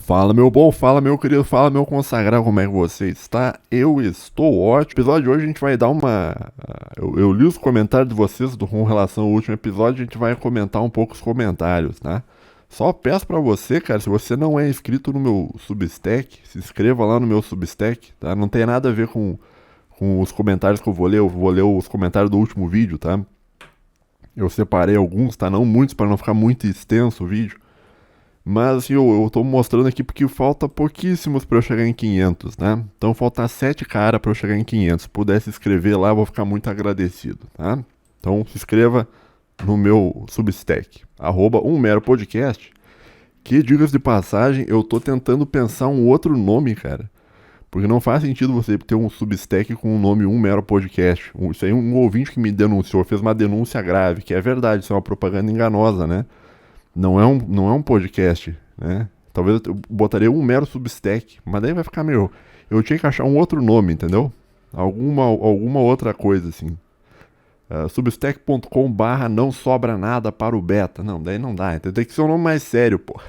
Fala meu bom, fala meu querido, fala meu consagrado, como é que você está? Eu estou ótimo. No episódio de hoje a gente vai dar uma... Eu li os comentários de vocês com relação ao último episódio, a gente vai comentar um pouco os comentários, tá? Só peço pra você, cara, se você não é inscrito no meu Substack, se inscreva lá no meu Substack, tá? Não tem nada a ver com os comentários que eu vou ler os comentários do último vídeo, tá? Eu separei alguns, tá? Não muitos, para não ficar muito extenso o vídeo. Mas assim, eu tô mostrando aqui porque falta pouquíssimos pra eu chegar em 500, né? Então falta 7 cara pra eu chegar em 500. Se puder se inscrever lá, eu vou ficar muito agradecido, tá? Então se inscreva no meu Substack, @ummeropodcast, que, diga-se de passagem, eu tô tentando pensar um outro nome, cara. Porque não faz sentido você ter um Substack com o nome Um Mero Podcast. Isso aí, um ouvinte que me denunciou, fez uma denúncia grave, que é verdade, isso é uma propaganda enganosa, né? Não é um podcast, né? Talvez eu botaria Um Mero Substack, mas daí vai ficar meio... Eu tinha que achar um outro nome, entendeu? Alguma outra coisa, assim. Substack.com/, não sobra nada para o beta. Não, daí não dá. Então tem que ser um nome mais sério, pô.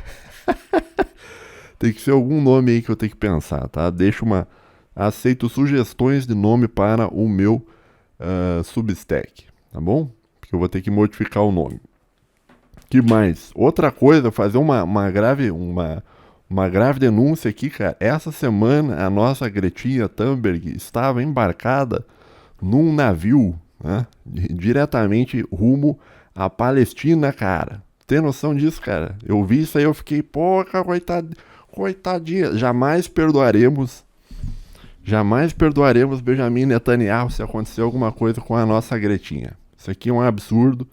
Tem que ser algum nome aí que eu tenho que pensar, tá? Aceito sugestões de nome para o meu Substack, tá bom? Porque eu vou ter que modificar o nome. Que mais? Outra coisa, fazer uma grave denúncia aqui, cara. Essa semana a nossa Gretinha Thunberg estava embarcada num navio, né? Diretamente rumo à Palestina, cara. Tem noção disso, cara? Eu vi isso aí, eu fiquei, pô, cara, coitadinha. Jamais perdoaremos Benjamin Netanyahu se acontecer alguma coisa com a nossa Gretinha. Isso aqui é um absurdo.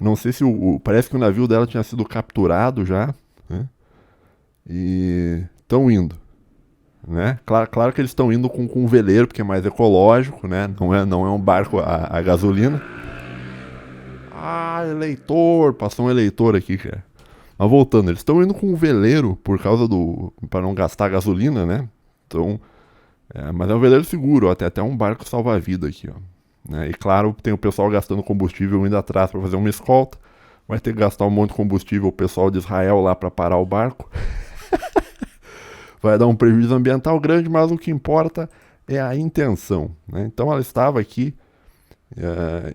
Não sei se parece que o navio dela tinha sido capturado já, né? E estão indo, né? Claro que eles estão indo com um veleiro, porque é mais ecológico, né? Não é um barco a gasolina. Ah, eleitor! Passou um eleitor aqui, cara. Mas voltando, eles estão indo com um veleiro por causa para não gastar gasolina, né? Então, mas é um veleiro seguro, ó, tem até um barco salva-vida aqui, ó. Né? E claro, tem o pessoal gastando combustível indo atrás para fazer uma escolta. Vai ter que gastar um monte de combustível o pessoal de Israel lá para parar o barco. Vai dar um prejuízo ambiental grande, mas o que importa é a intenção, né? Então ela estava aqui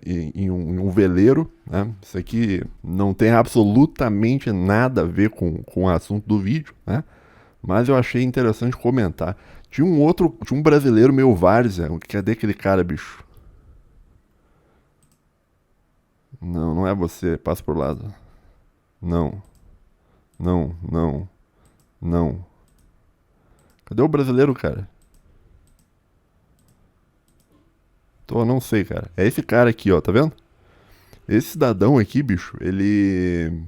em um veleiro, né? Isso aqui não tem absolutamente nada a ver com o assunto do vídeo, né? Mas eu achei interessante comentar. Tinha um brasileiro meio várzea. Cadê aquele cara, bicho? Não é você. Passa por lado. Não. Não. Cadê o brasileiro, cara? Não sei, cara. É esse cara aqui, ó, tá vendo? Esse cidadão aqui, bicho, ele...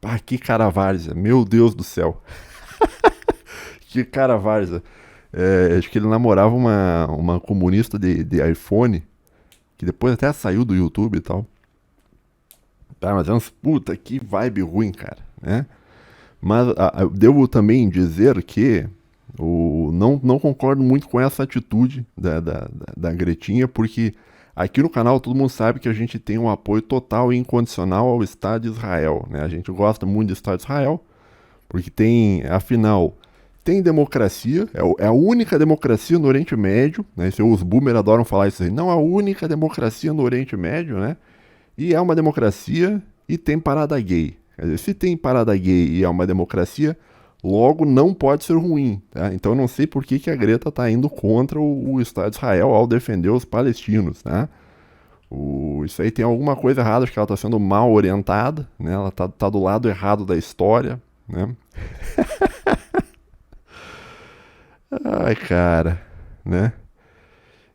Ah, que cara várzea. Meu Deus do céu. Que cara várzea. Acho que ele namorava uma comunista de iPhone, que depois até saiu do YouTube e tal. Tá, mas é uns puta, que vibe ruim, cara, né? Mas eu devo também dizer que não concordo muito com essa atitude da Gretinha, porque aqui no canal todo mundo sabe que a gente tem um apoio total e incondicional ao Estado de Israel, né? A gente gosta muito do Estado de Israel, porque afinal, tem democracia, é a única democracia no Oriente Médio, né? Os boomers adoram falar isso aí, não a única democracia no Oriente Médio, né? E é uma democracia e tem parada gay. Quer dizer, se tem parada gay e é uma democracia, logo não pode ser ruim, tá? Então eu não sei por que a Greta está indo contra o Estado de Israel ao defender os palestinos, tá? Isso aí tem alguma coisa errada, acho que ela está sendo mal orientada, né? Ela tá do lado errado da história, né? Ai, cara, né?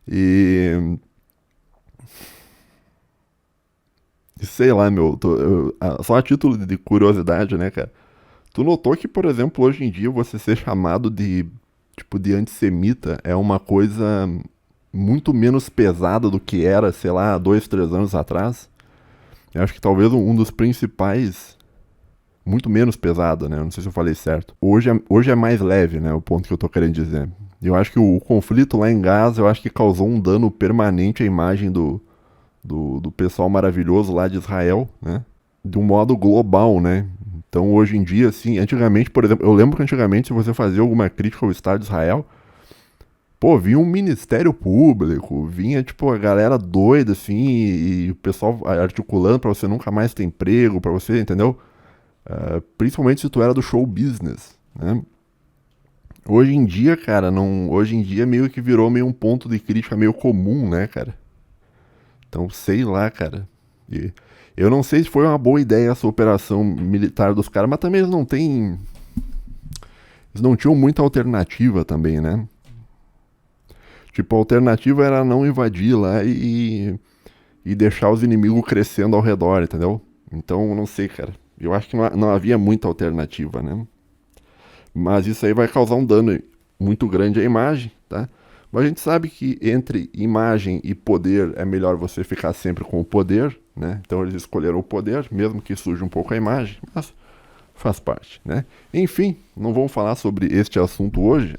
E sei lá, meu, só a título de curiosidade, né, cara? Tu notou que, por exemplo, hoje em dia você ser chamado de antissemita é uma coisa muito menos pesada do que era, sei lá, 2, 3 anos atrás? Eu acho que talvez um dos principais, muito menos pesado, né? Não sei se eu falei certo. Hoje é mais leve, né? O ponto que eu tô querendo dizer. Eu acho que o conflito lá em Gaza, eu acho que causou um dano permanente à imagem do pessoal maravilhoso lá de Israel, né? De um modo global, né? Então, hoje em dia, assim, antigamente, por exemplo, eu lembro que antigamente, se você fazia alguma crítica ao Estado de Israel, pô, vinha um Ministério Público, vinha, tipo, a galera doida, assim, e o pessoal articulando pra você nunca mais ter emprego, pra você, entendeu? Principalmente se tu era do show business, né? Hoje em dia, cara, não, hoje em dia meio que virou meio um ponto de crítica meio comum, né, cara? Então, sei lá, cara. E eu não sei se foi uma boa ideia essa operação militar dos caras, mas também eles não têm. Eles não tinham muita alternativa também, né? Tipo, a alternativa era não invadir lá e deixar os inimigos crescendo ao redor, entendeu? Então, não sei, cara. Eu acho que não havia muita alternativa, né? Mas isso aí vai causar um dano muito grande à imagem, tá? Mas a gente sabe que entre imagem e poder é melhor você ficar sempre com o poder, né? Então eles escolheram o poder, mesmo que suje um pouco a imagem, mas faz parte, né? Enfim, não vamos falar sobre este assunto hoje.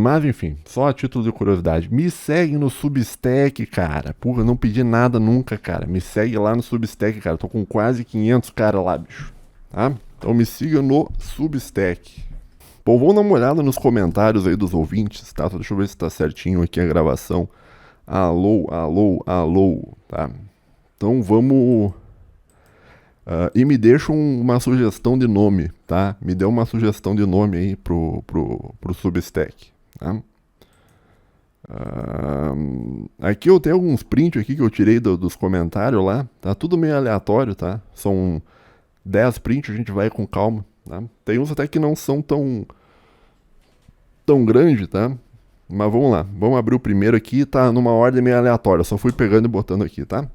Mas enfim, só a título de curiosidade. Me segue no Substack, cara. Porra, não pedi nada nunca, cara. Me segue lá no Substack, cara. Tô com quase 500 caras lá, bicho. Tá? Então me siga no Substack. Bom, vamos dar uma olhada nos comentários aí dos ouvintes, tá? Deixa eu ver se tá certinho aqui a gravação. Alô, alô, alô, tá? Então vamos... e me deixa uma sugestão de nome, tá? Me dê uma sugestão de nome aí pro Substack, tá? Aqui eu tenho alguns prints aqui que eu tirei dos comentários lá. Tá tudo meio aleatório, tá? São 10 prints, a gente vai com calma. Tá? Tem uns até que não são tão grande, tá? Mas vamos lá, vamos abrir o primeiro aqui, tá numa ordem meio aleatória, só fui pegando e botando aqui, tá?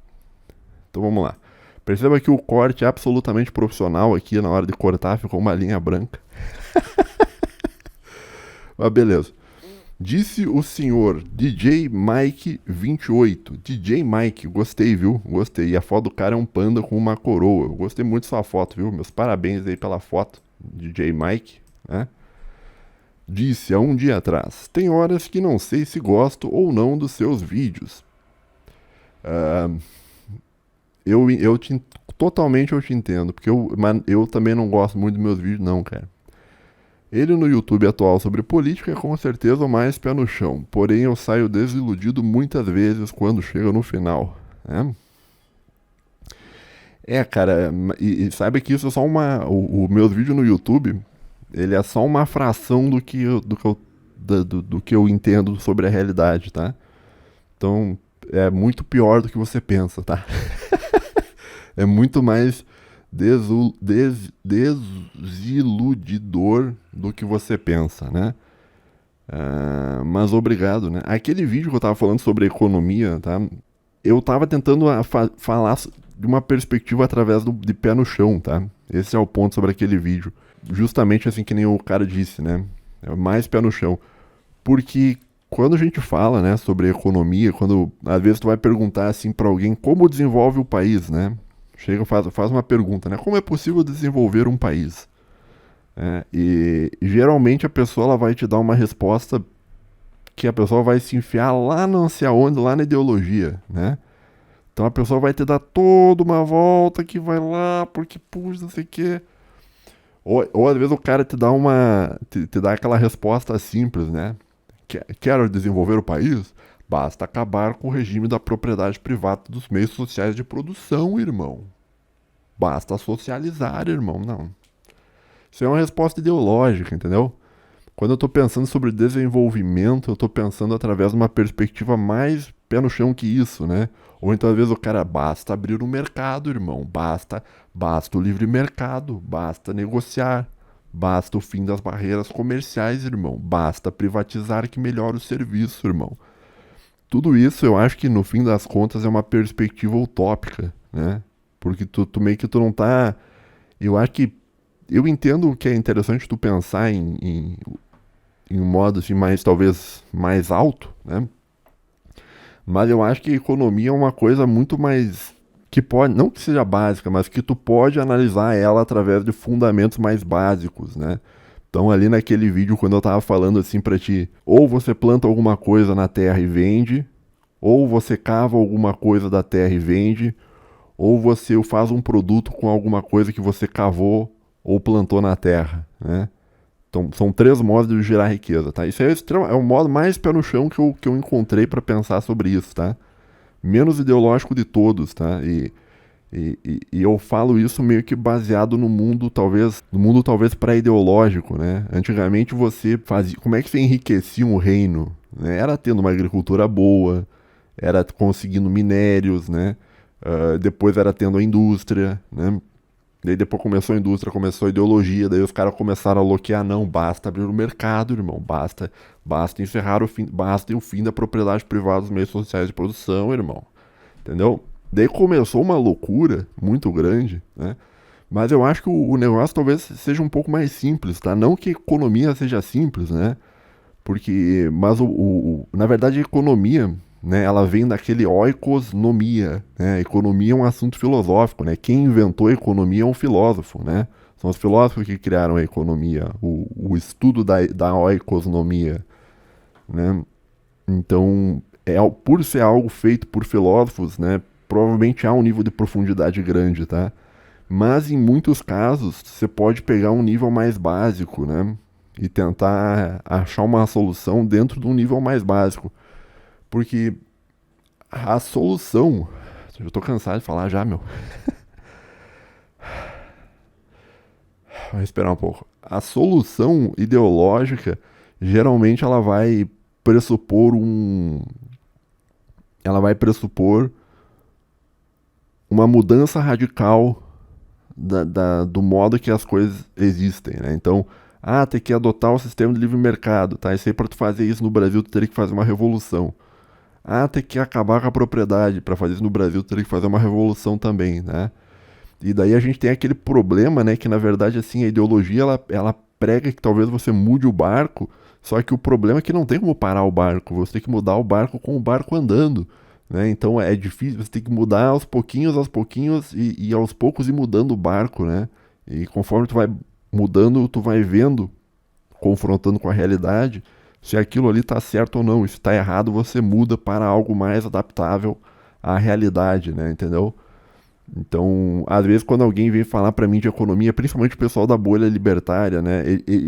Então vamos lá. Perceba que o corte é absolutamente profissional aqui, na hora de cortar ficou uma linha branca. Mas beleza. Disse o senhor DJ Mike 28. DJ Mike, gostei, viu? Gostei. E a foto do cara é um panda com uma coroa. Eu gostei muito da sua foto, viu? Meus parabéns aí pela foto, DJ Mike, né? Disse há um dia atrás: tem horas que não sei se gosto ou não dos seus vídeos. Totalmente eu te entendo, porque eu também não gosto muito dos meus vídeos, não, cara. Ele no YouTube atual sobre política é com certeza o mais pé no chão, porém eu saio desiludido muitas vezes quando chega no final, né? Cara, e sabe que isso é só o meu vídeo no YouTube, ele é só uma fração do que eu entendo sobre a realidade, tá? Então, é muito pior do que você pensa, tá? É muito mais desiludidor do que você pensa, né? Mas obrigado, né? Aquele vídeo que eu tava falando sobre economia, tá? Eu tava tentando falar de uma perspectiva através de pé no chão, tá? Esse é o ponto sobre aquele vídeo. Justamente assim que nem o cara disse, né? É mais pé no chão. Porque quando a gente fala, né, sobre economia, quando às vezes tu vai perguntar assim pra alguém como desenvolve o país, né? Chega e faz uma pergunta, né? Como é possível desenvolver um país? E geralmente a pessoa ela vai te dar uma resposta que a pessoa vai se enfiar lá não sei aonde, lá na ideologia, né? Então a pessoa vai te dar toda uma volta que vai lá, porque puxa, não sei o quê. Ou às vezes o cara te dá te dá aquela resposta simples, né? Quero desenvolver o país? Basta acabar com o regime da propriedade privada dos meios sociais de produção, irmão. Basta socializar, irmão. Não. Isso é uma resposta ideológica, entendeu? Quando eu tô pensando sobre desenvolvimento, eu tô pensando através de uma perspectiva mais pé no chão que isso, né? Ou então às vezes o cara, basta abrir o mercado, irmão. Basta o livre mercado. Basta negociar. Basta o fim das barreiras comerciais, irmão. Basta privatizar que melhora o serviço, irmão. Tudo isso eu acho que no fim das contas é uma perspectiva utópica, né? Porque tu meio que tu não tá... Eu acho que... Eu entendo que é interessante tu pensar em um modo assim, talvez mais alto, né? Mas eu acho que a economia é uma coisa muito mais... que pode, não que seja básica, mas que tu pode analisar ela através de fundamentos mais básicos, né? Então ali naquele vídeo, quando eu tava falando assim pra ti, ou você planta alguma coisa na terra e vende, ou você cava alguma coisa da terra e vende, ou você faz um produto com alguma coisa que você cavou ou plantou na terra, né? Então, são 3 modos de gerar riqueza, tá? Isso é o modo mais pé no chão que eu encontrei para pensar sobre isso, tá? Menos ideológico de todos, tá? E eu falo isso meio que baseado no mundo talvez pré-ideológico, né? Antigamente você fazia, como é que você enriquecia um reino, né? Era tendo uma agricultura boa, era conseguindo minérios, né? Depois era tendo a indústria, né? Daí depois começou a indústria, começou a ideologia, daí os caras começaram a loquear, não, basta abrir o mercado, irmão, basta encerrar basta o fim da propriedade privada dos meios sociais de produção, irmão, entendeu? Daí começou uma loucura muito grande, né? Mas eu acho que o negócio talvez seja um pouco mais simples, tá? Não que a economia seja simples, né? Mas na verdade a economia, né, ela vem daquele oikosnomia, né? Economia é um assunto filosófico, né? Quem inventou a economia é um filósofo, né? São os filósofos que criaram a economia, o estudo da oikosnomia, né? Então, por ser algo feito por filósofos, né, provavelmente há um nível de profundidade grande, tá? Mas em muitos casos, você pode pegar um nível mais básico, né? E tentar achar uma solução dentro de um nível mais básico. Porque a solução. Eu tô cansado de falar já, meu. Vou respirar um pouco. A solução ideológica, geralmente ela vai pressupor uma mudança radical do modo que as coisas existem, né? Então, tem que adotar o sistema de livre mercado, tá? Isso aí, para tu fazer isso no Brasil, tu teria que fazer uma revolução. Tem que acabar com a propriedade. Para fazer isso no Brasil, tu teria que fazer uma revolução também, né? E daí a gente tem aquele problema, né? Que na verdade, assim, a ideologia, ela prega que talvez você mude o barco, só que o problema é que não tem como parar o barco. Você tem que mudar o barco com o barco andando, né? Então é difícil, você tem que mudar aos pouquinhos, e aos poucos ir mudando o barco, né? E conforme tu vai mudando, tu vai vendo, confrontando com a realidade, se aquilo ali tá certo ou não. E se tá errado, você muda para algo mais adaptável à realidade, né? Entendeu? Então, às vezes, quando alguém vem falar pra mim de economia, principalmente o pessoal da bolha libertária, né?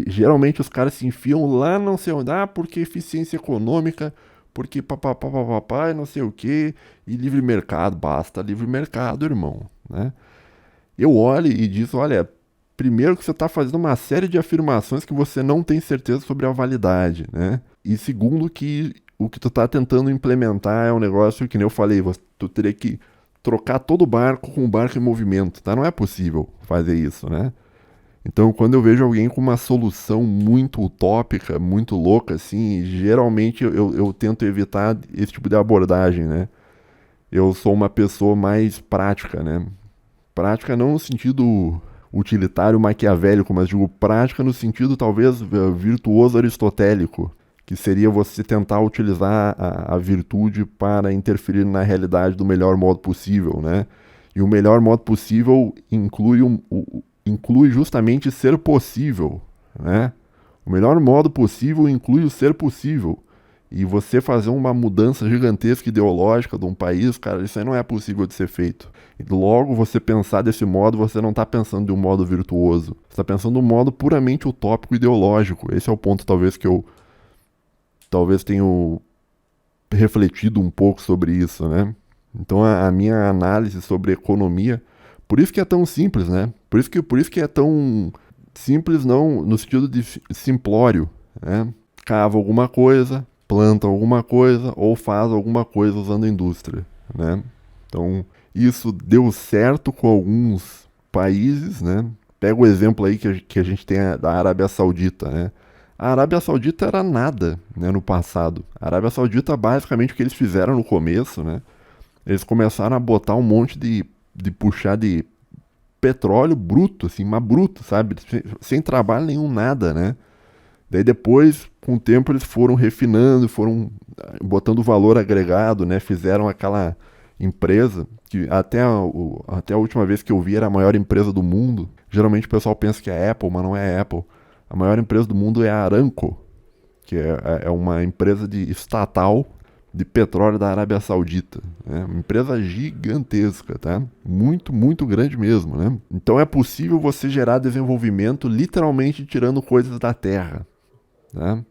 Geralmente os caras se enfiam lá, não sei onde, porque eficiência econômica, porque papapá, não sei o que, e livre mercado, basta livre mercado, irmão, né? Eu olho e digo, olha, primeiro que você está fazendo uma série de afirmações que você não tem certeza sobre a validade, né? E segundo que o que tu está tentando implementar é um negócio que nem eu falei, tu teria que trocar todo o barco com o barco em movimento, tá? Não é possível fazer isso, né? Então, quando eu vejo alguém com uma solução muito utópica, muito louca, assim, geralmente eu tento evitar esse tipo de abordagem, né? Eu sou uma pessoa mais prática, né? Prática não no sentido utilitário maquiavélico, mas digo prática no sentido talvez virtuoso aristotélico, que seria você tentar utilizar a virtude para interferir na realidade do melhor modo possível, né? E o melhor modo possível inclui justamente ser possível, né? O melhor modo possível inclui o ser possível. E você fazer uma mudança gigantesca ideológica de um país, cara, isso aí não é possível de ser feito. E logo, você pensar desse modo, você não está pensando de um modo virtuoso. Você está pensando de um modo puramente utópico ideológico. Esse é o ponto, talvez, que eu tenho refletido um pouco sobre isso, né? Então, a minha análise sobre economia, por isso que é tão simples, né? Por isso que é tão simples, não no sentido de simplório, né? Cava alguma coisa, planta alguma coisa ou faz alguma coisa usando a indústria, né? Então, isso deu certo com alguns países, né? Pega o exemplo aí que a gente tem da Arábia Saudita, né? A Arábia Saudita era nada, né, no passado. A Arábia Saudita, basicamente, o que eles fizeram no começo, né? Eles começaram a botar um monte de puxar de petróleo bruto, assim, mas bruto, sabe? Sem trabalho nenhum, nada, né? Daí depois, com o tempo, eles foram refinando, foram botando valor agregado, né? Fizeram aquela empresa, que até a última vez que eu vi era a maior empresa do mundo. Geralmente o pessoal pensa que é Apple, mas não é Apple. A maior empresa do mundo é a Aramco, que é uma empresa estatal de petróleo da Arábia Saudita. Né? Uma empresa gigantesca, tá? Muito, muito grande mesmo, né? Então é possível você gerar desenvolvimento literalmente tirando coisas da terra, tá?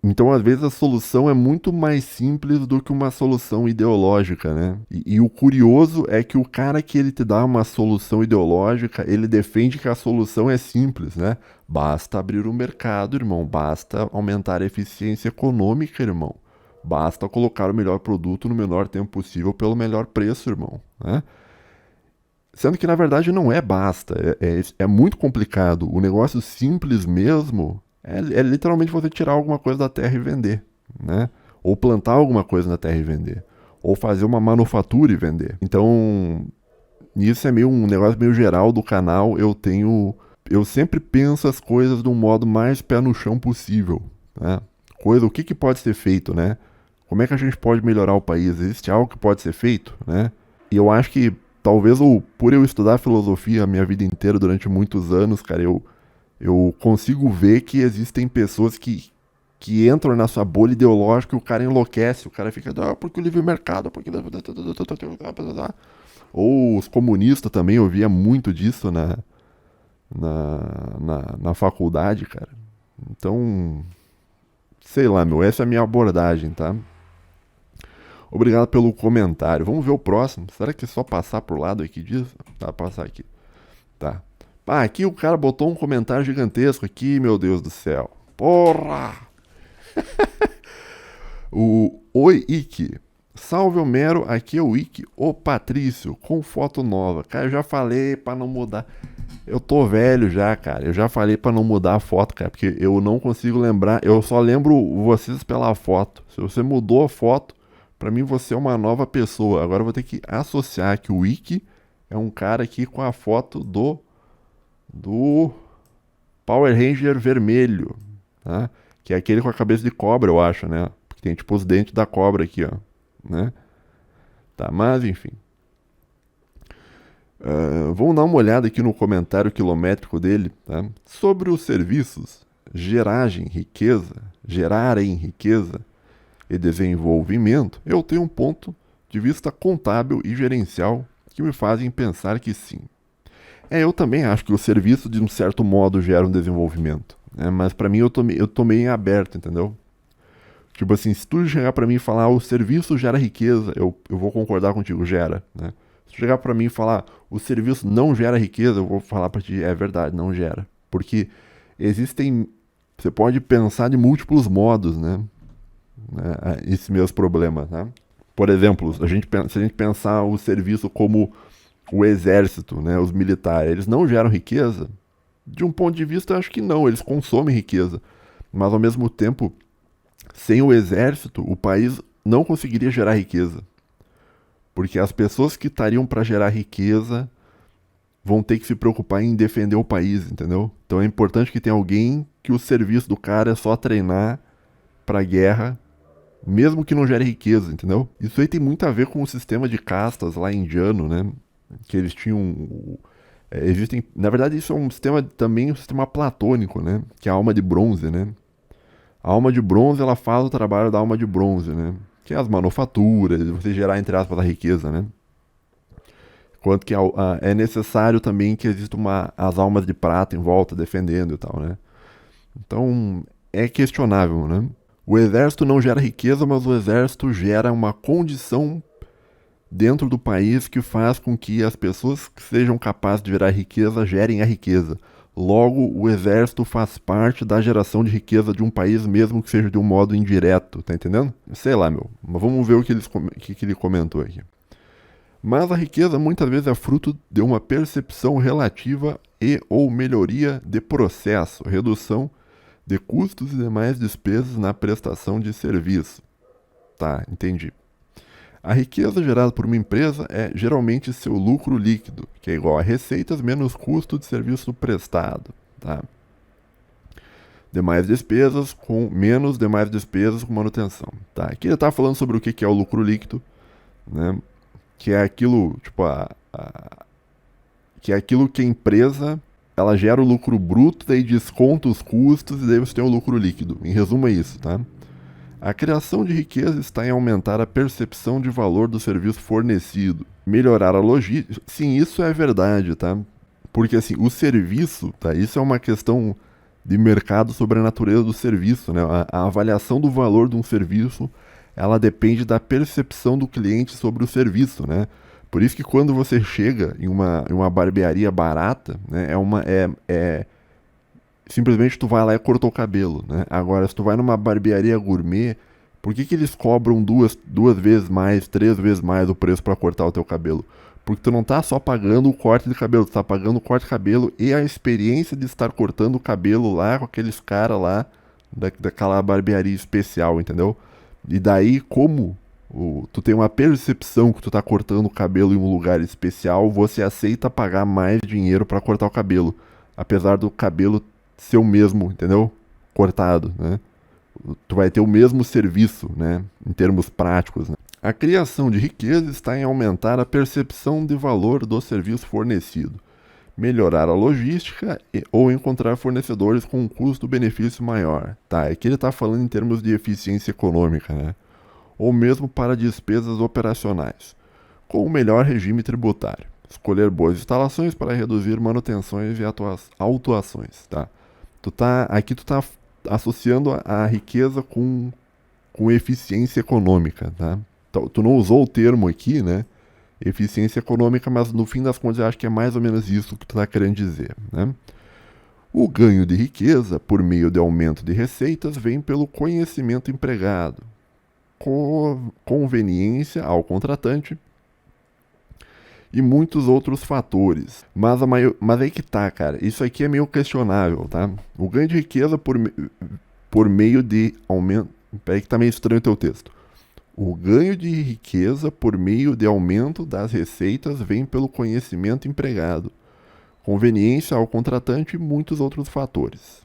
Então, às vezes, a solução é muito mais simples do que uma solução ideológica, né? E o curioso é que o cara que ele te dá uma solução ideológica, ele defende que a solução é simples, né? Basta abrir o mercado, irmão. Basta aumentar a eficiência econômica, irmão. Basta colocar o melhor produto no menor tempo possível pelo melhor preço, irmão, né? Sendo que, na verdade, não é basta. É muito complicado. O negócio simples mesmo é literalmente você tirar alguma coisa da terra e vender, né? Ou plantar alguma coisa na terra e vender. Ou fazer uma manufatura e vender. Então, isso é meio um negócio meio geral do canal. Eu sempre penso as coisas de um modo mais pé no chão possível, né? O que pode ser feito, né? Como é que a gente pode melhorar o país? Existe algo que pode ser feito, né? E eu acho que talvez por eu estudar filosofia a minha vida inteira durante muitos anos, cara, eu consigo ver que existem pessoas que entram na sua bolha ideológica e o cara enlouquece, o cara fica, porque o livre mercado, porque... Ou os comunistas também, eu via muito disso na faculdade, cara. Então, sei lá, meu, essa é a minha abordagem, tá? Obrigado pelo comentário. Vamos ver o próximo. Será que é só passar pro lado aqui disso? Tá, passar aqui. Tá. Ah, aqui o cara botou um comentário gigantesco aqui, meu Deus do céu. Porra! Oi, Ike. Salve Homero, aqui é o Ike, o Patrício, com foto nova. Cara, eu já falei pra não mudar. Eu tô velho já, cara. Eu já falei pra não mudar a foto, cara, porque eu não consigo lembrar. Eu só lembro vocês pela foto. Se você mudou a foto, pra mim você é uma nova pessoa. Agora eu vou ter que associar que o Ike é um cara aqui com a foto do Power Ranger vermelho, tá? Que é aquele com a cabeça de cobra, eu acho, né? Porque tem tipo os dentes da cobra aqui, ó, né? Tá, mas enfim. Vamos dar uma olhada aqui no comentário quilométrico dele, tá? Sobre os serviços gerarem riqueza e desenvolvimento, eu tenho um ponto de vista contábil e gerencial que me fazem pensar que sim. Eu também acho que o serviço, de um certo modo, gera um desenvolvimento, né? Mas pra mim eu tô meio aberto, entendeu? Tipo assim, se tu chegar pra mim e falar o serviço gera riqueza, eu vou concordar contigo, gera, né? Se tu chegar pra mim e falar o serviço não gera riqueza, eu vou falar pra ti, é verdade, não gera. Porque você pode pensar de múltiplos modos, né? Esses meus problemas, né? Por exemplo, se a gente pensar o serviço como o exército, né, os militares, eles não geram riqueza? De um ponto de vista, eu acho que não, eles consomem riqueza. Mas, ao mesmo tempo, sem o exército, o país não conseguiria gerar riqueza. Porque as pessoas que estariam para gerar riqueza vão ter que se preocupar em defender o país, entendeu? Então é importante que tenha alguém que o serviço do cara é só treinar para guerra, mesmo que não gere riqueza, entendeu? Isso aí tem muito a ver com o sistema de castas lá indiano, né? Que eles tinham... na verdade, isso é um sistema também, um sistema platônico, né? Que é a alma de bronze, né? A alma de bronze, ela faz o trabalho da alma de bronze, né? Que é as manufaturas, você gerar, entre aspas, a riqueza, né? Enquanto que é necessário também que existam as almas de prata em volta defendendo e tal, né? Então, é questionável, né? O exército não gera riqueza, mas o exército gera uma condição dentro do país que faz com que as pessoas que sejam capazes de gerar riqueza gerem a riqueza. Logo, o exército faz parte da geração de riqueza de um país, mesmo que seja de um modo indireto, tá entendendo? Sei lá, meu. Mas vamos ver o que ele comentou aqui. Mas a riqueza muitas vezes é fruto de uma percepção relativa e ou melhoria de processo, redução de custos e demais despesas na prestação de serviço. Tá, entendi. A riqueza gerada por uma empresa é geralmente seu lucro líquido, que é igual a receitas menos custo de serviço prestado. Tá? Demais despesas com menos demais despesas com manutenção. Tá? Aqui ele está falando sobre o que é o lucro líquido, né? Que é aquilo, tipo, que é aquilo que a empresa ela gera o lucro bruto, daí desconta os custos e daí você tem o lucro líquido. Em resumo é isso, tá? A criação de riqueza está em aumentar a percepção de valor do serviço fornecido, melhorar a logística. Sim, isso é verdade, tá? Porque assim, o serviço, tá? Isso é uma questão de mercado sobre a natureza do serviço, né? A avaliação do valor de um serviço, ela depende da percepção do cliente sobre o serviço, né? Por isso que quando você chega em uma barbearia barata, né, simplesmente tu vai lá e cortou o cabelo, né? Agora, se tu vai numa barbearia gourmet, por que que eles cobram duas vezes mais, 3 vezes mais o preço para cortar o teu cabelo? Porque tu não tá só pagando o corte de cabelo, tu tá pagando o corte de cabelo e a experiência de estar cortando o cabelo lá com aqueles caras lá daquela barbearia especial, entendeu? E daí, como tu tem uma percepção que tu tá cortando o cabelo em um lugar especial, você aceita pagar mais dinheiro para cortar o cabelo, apesar do cabelo ser o mesmo, entendeu? Cortado, né? Tu vai ter o mesmo serviço, né? Em termos práticos, né? A criação de riqueza está em aumentar a percepção de valor do serviço fornecido, melhorar a logística ou encontrar fornecedores com um custo-benefício maior. Tá, aqui ele está falando em termos de eficiência econômica, né? Ou mesmo para despesas operacionais, com o melhor regime tributário. Escolher boas instalações para reduzir manutenções e autuações, tá? Aqui tu tá associando a riqueza com eficiência econômica, tá? Então, tu não usou o termo aqui, né? Eficiência econômica, mas no fim das contas eu acho que é mais ou menos isso que tu tá querendo dizer, né? O ganho de riqueza por meio de aumento de receitas vem pelo conhecimento empregado, conveniência ao contratante e muitos outros fatores. Mas aí que tá, cara. Isso aqui é meio questionável, tá? O ganho de riqueza por meio de aumento... Peraí que tá meio estranho o teu texto. O ganho de riqueza por meio de aumento das receitas vem pelo conhecimento empregado, conveniência ao contratante e muitos outros fatores.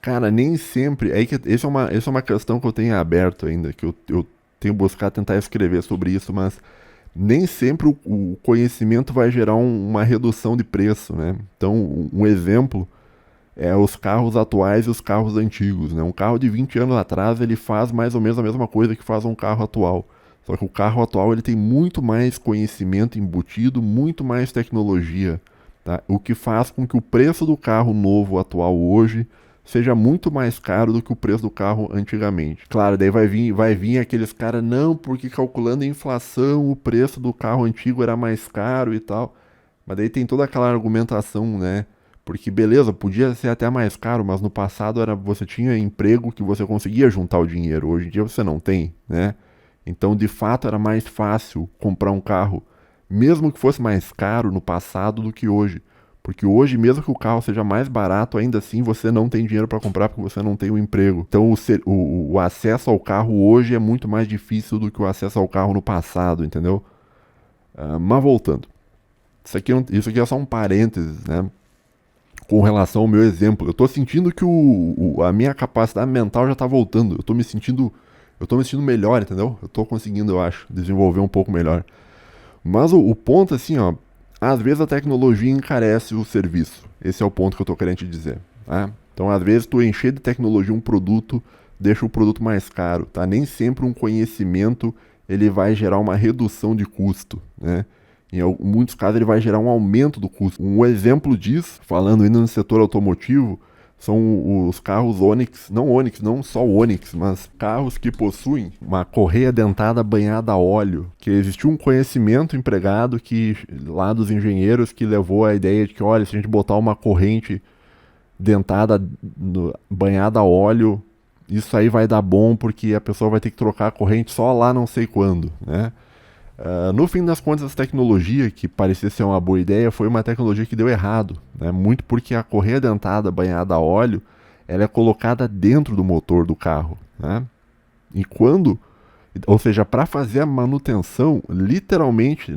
Cara, nem sempre... Essa é uma questão que eu tenho aberto ainda, que eu tenho buscado tentar escrever sobre isso, mas nem sempre o conhecimento vai gerar uma redução de preço, né? Então, um exemplo é os carros atuais e os carros antigos, né? Um carro de 20 anos atrás, ele faz mais ou menos a mesma coisa que faz um carro atual. Só que o carro atual, ele tem muito mais conhecimento embutido, muito mais tecnologia, tá? O que faz com que o preço do carro novo atual hoje seja muito mais caro do que o preço do carro antigamente. Claro, daí vai vir aqueles caras, não, porque calculando a inflação, o preço do carro antigo era mais caro e tal. Mas daí tem toda aquela argumentação, né? Porque beleza, podia ser até mais caro, mas no passado você tinha emprego que você conseguia juntar o dinheiro. Hoje em dia você não tem, né? Então, de fato, era mais fácil comprar um carro, mesmo que fosse mais caro no passado do que hoje. Porque hoje, mesmo que o carro seja mais barato, ainda assim você não tem dinheiro para comprar porque você não tem um emprego. Então o acesso ao carro hoje é muito mais difícil do que o acesso ao carro no passado, entendeu? Mas voltando. Isso aqui é só um parênteses, né? Com relação ao meu exemplo. Eu tô sentindo que a minha capacidade mental já tá voltando. Eu tô me sentindo melhor, entendeu? Eu tô conseguindo, eu acho, desenvolver um pouco melhor. Mas o ponto, assim, ó, às vezes a tecnologia encarece o serviço. Esse é o ponto que eu tô querendo te dizer, tá? Então, às vezes, tu encher de tecnologia um produto, deixa o produto mais caro, tá? Nem sempre um conhecimento, ele vai gerar uma redução de custo, né? Em muitos casos, ele vai gerar um aumento do custo. Um exemplo disso, falando ainda no setor automotivo, são os carros Onix, não só o Onix, mas carros que possuem uma correia dentada banhada a óleo, que existiu um conhecimento empregado lá dos engenheiros que levou a ideia de que, olha, se a gente botar uma corrente dentada banhada a óleo, isso aí vai dar bom porque a pessoa vai ter que trocar a corrente só lá não sei quando, né? No fim das contas, essa tecnologia, que parecia ser uma boa ideia, foi uma tecnologia que deu errado, né? Muito porque a correia dentada banhada a óleo, ela é colocada dentro do motor do carro, né? E ou seja, para fazer a manutenção, literalmente,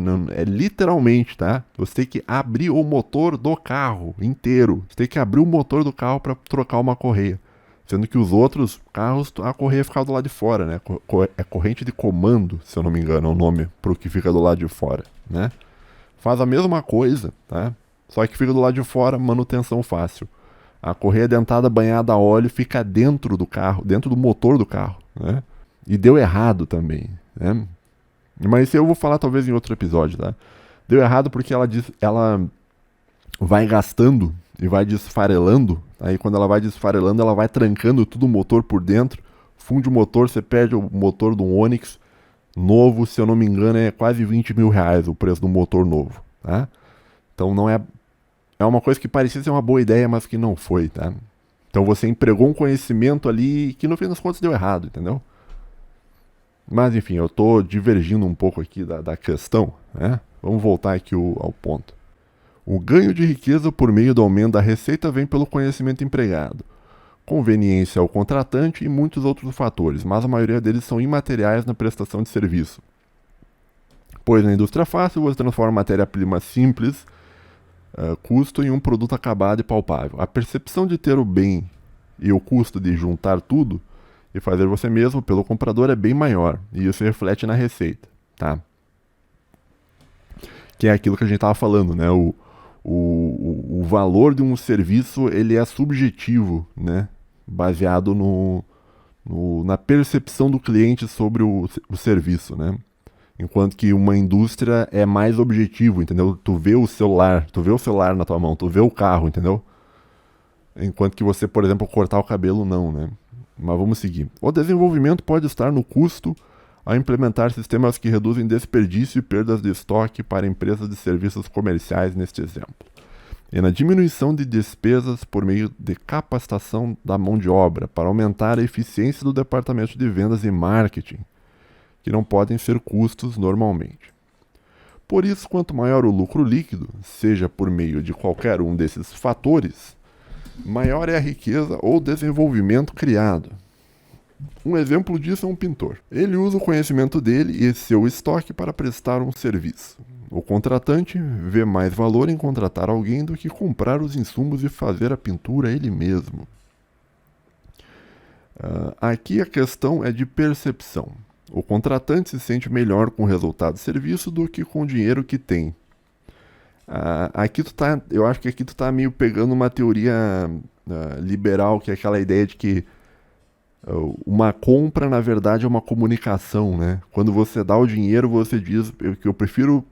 tá? Você tem que abrir o motor do carro inteiro. Você tem que abrir o motor do carro para trocar uma correia. Sendo que os outros carros, a correia fica do lado de fora, né? É corrente de comando, se eu não me engano, é o nome pro que fica do lado de fora, né? Faz a mesma coisa, tá? Só que fica do lado de fora, manutenção fácil. A correia dentada banhada a óleo fica dentro do carro, dentro do motor do carro, né? E deu errado também, né? Mas isso eu vou falar talvez em outro episódio, tá? Deu errado porque ela vai gastando e vai desfarelando. Aí quando ela vai desfarelando, ela vai trancando tudo o motor por dentro. Funde o motor, você perde o motor do Onix novo, se eu não me engano, é quase 20 mil reais o preço do motor novo, tá? Então não é... É uma coisa que parecia ser uma boa ideia, mas que não foi, tá? Então você empregou um conhecimento ali que no fim das contas deu errado, entendeu? Mas enfim, eu tô divergindo um pouco aqui da questão, né? Vamos voltar aqui ao ponto. O ganho de riqueza por meio do aumento da receita vem pelo conhecimento empregado, conveniência ao contratante e muitos outros fatores, mas a maioria deles são imateriais na prestação de serviço. Pois na indústria fácil você transforma matéria-prima simples, custo em um produto acabado e palpável. A percepção de ter o bem e o custo de juntar tudo e fazer você mesmo pelo comprador é bem maior, e isso reflete na receita, tá? Que é aquilo que a gente estava falando, né? O valor de um serviço, ele é subjetivo, né? Baseado na percepção do cliente sobre o serviço, né? Enquanto que uma indústria é mais objetivo, entendeu? Tu vê o celular na tua mão, tu vê o carro, entendeu? Enquanto que você, por exemplo, cortar o cabelo, não, né? Mas vamos seguir. O desenvolvimento pode estar no custo ao implementar sistemas que reduzem desperdício e perdas de estoque para empresas de serviços comerciais, neste exemplo. E na diminuição de despesas por meio de capacitação da mão de obra para aumentar a eficiência do departamento de vendas e marketing, que não podem ser custos normalmente. Por isso, quanto maior o lucro líquido, seja por meio de qualquer um desses fatores, maior é a riqueza ou desenvolvimento criado. Um exemplo disso é um pintor. Ele usa o conhecimento dele e seu estoque para prestar um serviço. O contratante vê mais valor em contratar alguém do que comprar os insumos e fazer a pintura ele mesmo. Aqui a questão é de percepção. O contratante se sente melhor com o resultado do serviço do que com o dinheiro que tem. Eu acho que aqui tu tá meio pegando uma teoria liberal, que é aquela ideia de que uma compra, na verdade, é uma comunicação, né? Quando você dá o dinheiro, você diz que eu prefiro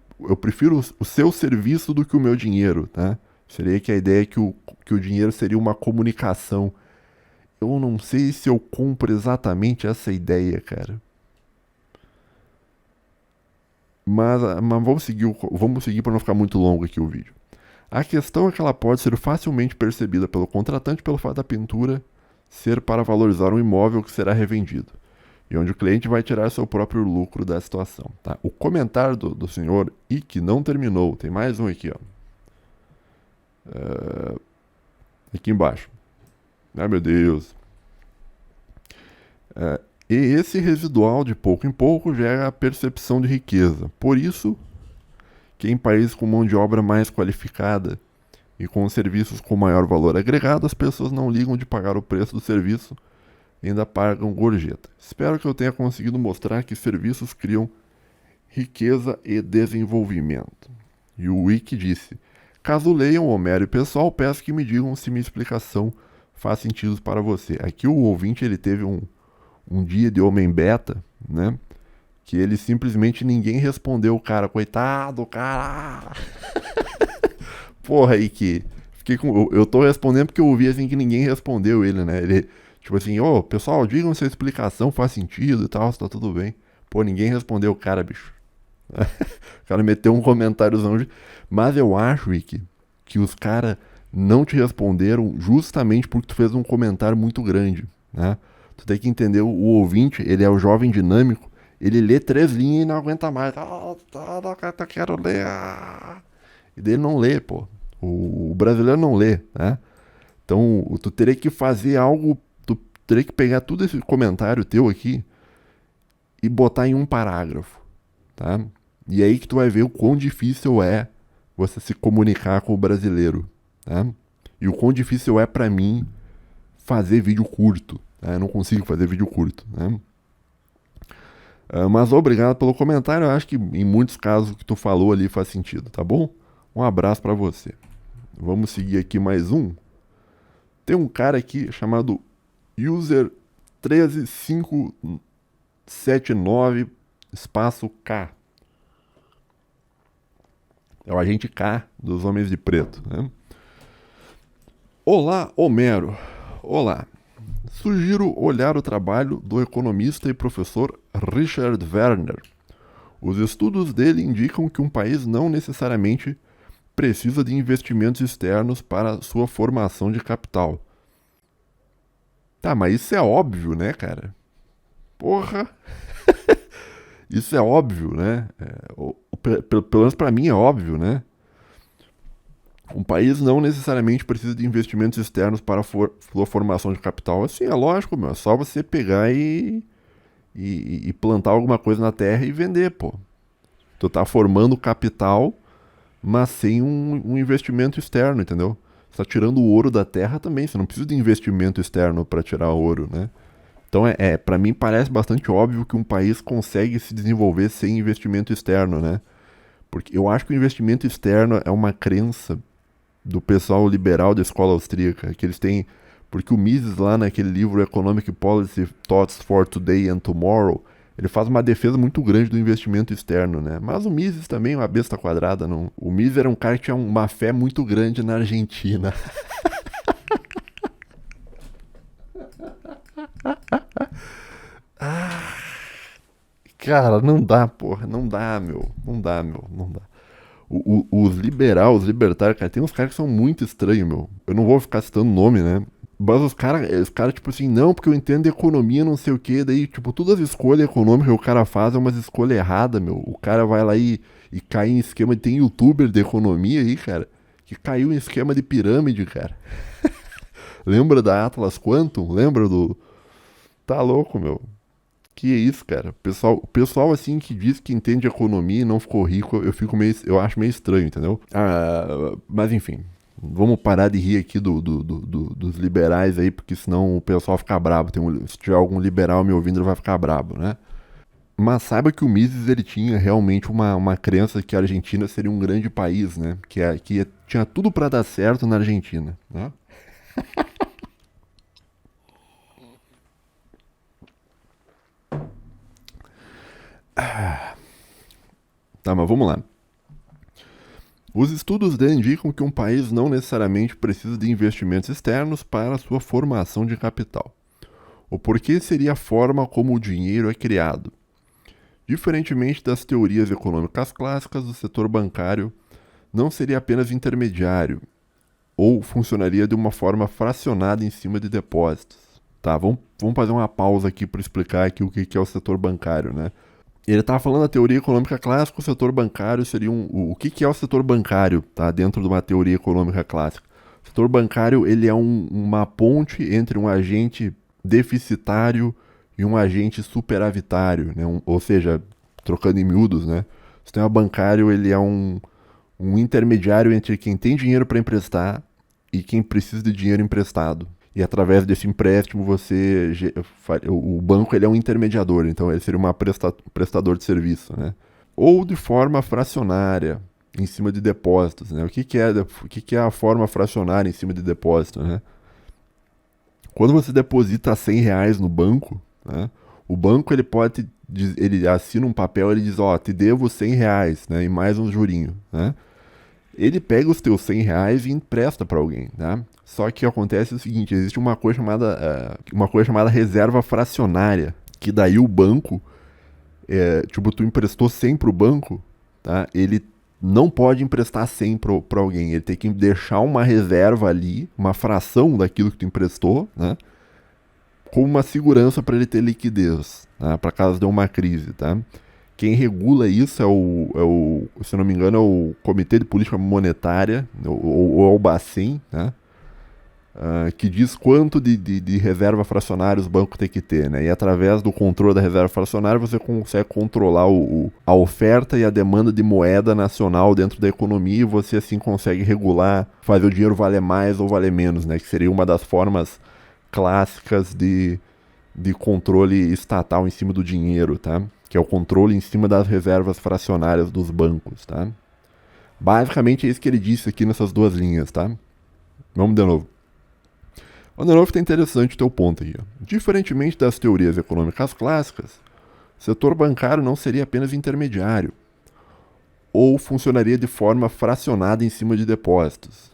o seu serviço do que o meu dinheiro, tá? Seria que a ideia é que o dinheiro seria uma comunicação. Eu não sei se eu compro exatamente essa ideia, cara. Mas vamos seguir para não ficar muito longo aqui o vídeo. A questão é que ela pode ser facilmente percebida pelo contratante pelo fato da pintura ser para valorizar um imóvel que será revendido, e onde o cliente vai tirar seu próprio lucro da situação. Tá? O comentário do senhor Ike não terminou, tem mais um aqui, ó. Aqui embaixo. Ai, meu Deus. E esse residual, de pouco em pouco, gera a percepção de riqueza. Por isso, que em países com mão de obra mais qualificada e com serviços com maior valor agregado, as pessoas não ligam de pagar o preço do serviço e ainda pagam gorjeta. Espero que eu tenha conseguido mostrar que serviços criam riqueza e desenvolvimento. E o Wiki disse: caso leiam Homero e pessoal, peço que me digam se minha explicação faz sentido para você. Aqui o ouvinte ele teve um dia de homem beta, né? Que ele simplesmente ninguém respondeu o cara. Coitado, cara! Porra, aí que... eu tô respondendo porque eu ouvi assim que ninguém respondeu ele, né? Ele, tipo assim, pessoal, digam se a explicação faz sentido e tal, se tá tudo bem. Pô, ninguém respondeu o cara, bicho. O cara meteu um comentáriozão. Mas eu acho, Wiki, que os caras não te responderam justamente porque tu fez um comentário muito grande, né? Tu tem que entender, o ouvinte, ele é o jovem dinâmico, ele lê 3 linhas e não aguenta mais. Quero ler. E daí ele não lê, pô. O brasileiro não lê, né? Então, tu teria que fazer algo, tu teria que pegar todo esse comentário teu aqui e botar em um parágrafo, tá? E aí que tu vai ver o quão difícil é você se comunicar com o brasileiro, tá? E o quão difícil é pra mim fazer vídeo curto, tá? Eu não consigo fazer vídeo curto, né? Mas obrigado pelo comentário, eu acho que em muitos casos o que tu falou ali faz sentido, tá bom? Um abraço pra você. Vamos seguir aqui mais um. Tem um cara aqui chamado user 13579 espaço K. É o agente K dos Homens de Preto, né? Olá, Homero. Olá. Sugiro olhar o trabalho do economista e professor Richard Werner. Os estudos dele indicam que um país não necessariamente precisa de investimentos externos para sua formação de capital. Tá, mas isso é óbvio, né, cara? Porra! Isso é óbvio, né? Pelo menos pra mim é óbvio, né? Um país não necessariamente precisa de investimentos externos para sua formação de capital. Assim, é lógico, meu. É só você pegar e plantar alguma coisa na terra e vender, pô. Tu tá formando capital, mas sem um investimento externo, entendeu? Você tá tirando o ouro da terra também. Você não precisa de investimento externo para tirar ouro, né? Então, para mim parece bastante óbvio que um país consegue se desenvolver sem investimento externo, né? Porque eu acho que o investimento externo é uma crença do pessoal liberal da escola austríaca, que eles têm... Porque o Mises, lá naquele livro Economic Policy Thoughts for Today and Tomorrow, ele faz uma defesa muito grande do investimento externo, né? Mas o Mises também é uma besta quadrada, não? O Mises era um cara que tinha uma fé muito grande na Argentina. Cara, não dá, porra. Não dá, meu. Não dá, meu. Não dá. Os liberais, os libertários, cara, tem uns caras que são muito estranhos, meu. Eu não vou ficar citando nome, né? Mas os cara, tipo assim, não, porque eu entendo de economia, não sei o quê. Daí, tipo, todas as escolhas econômicas que o cara faz é umas escolhas erradas, meu. O cara vai lá e cai em esquema. Tem youtuber de economia aí, cara, que caiu em esquema de pirâmide, cara. Lembra da Atlas Quantum? Lembra do. Tá louco, meu. Que isso, cara? O pessoal assim que diz que entende economia e não ficou rico, eu acho meio estranho, entendeu? Mas enfim, vamos parar de rir aqui dos liberais aí, porque senão o pessoal fica brabo. Se tiver algum liberal me ouvindo, ele vai ficar brabo, né? Mas saiba que o Mises ele tinha realmente uma crença que a Argentina seria um grande país, né? Que tinha tudo para dar certo na Argentina, né? Tá, mas vamos lá. Os estudos dele indicam que um país não necessariamente precisa de investimentos externos para sua formação de capital. O porquê seria a forma como o dinheiro é criado. Diferentemente das teorias econômicas clássicas, o setor bancário não seria apenas intermediário, ou funcionaria de uma forma fracionada em cima de depósitos. Tá, vamos fazer uma pausa aqui para explicar aqui o que é o setor bancário, né? Ele estava falando da teoria econômica clássica, o setor bancário seria o que é o setor bancário, tá? Dentro de uma teoria econômica clássica. O setor bancário ele é uma ponte entre um agente deficitário e um agente superavitário, né? Ou seja, trocando em miúdos, né? O sistema bancário ele é um intermediário entre quem tem dinheiro para emprestar e quem precisa de dinheiro emprestado. E através desse empréstimo o banco ele é um intermediador, então ele seria um prestador de serviço, né? Ou de forma fracionária, em cima de depósitos, né? O que é a forma fracionária em cima de depósito, né? Quando você deposita R$ 100 no banco, né? O banco ele assina um papel, ele diz, ó, te devo R$ 100, né? E mais um jurinho, né? Ele pega os teus R$ 100 e empresta para alguém, tá? Só que acontece o seguinte, existe uma coisa chamada reserva fracionária, que daí o banco, tipo, tu emprestou 100 pro banco, tá? Ele não pode emprestar 100 pra alguém, ele tem que deixar uma reserva ali, uma fração daquilo que tu emprestou, né? Como uma segurança para ele ter liquidez, tá? Para caso de uma crise, tá? Quem regula isso se não me engano, é o Comitê de Política Monetária, ou é o Bacen, né? Que diz quanto de reserva fracionária os bancos têm que ter, né? E através do controle da reserva fracionária você consegue controlar a oferta e a demanda de moeda nacional dentro da economia e você assim consegue regular, fazer o dinheiro valer mais ou valer menos, né? Que seria uma das formas clássicas de controle estatal em cima do dinheiro, tá? Que é o controle em cima das reservas fracionárias dos bancos, tá? Basicamente é isso que ele disse aqui nessas duas linhas, tá? Vamos de novo. O de novo tá interessante o teu ponto aí. Ó. Diferentemente das teorias econômicas clássicas, o setor bancário não seria apenas intermediário, ou funcionaria de forma fracionada em cima de depósitos,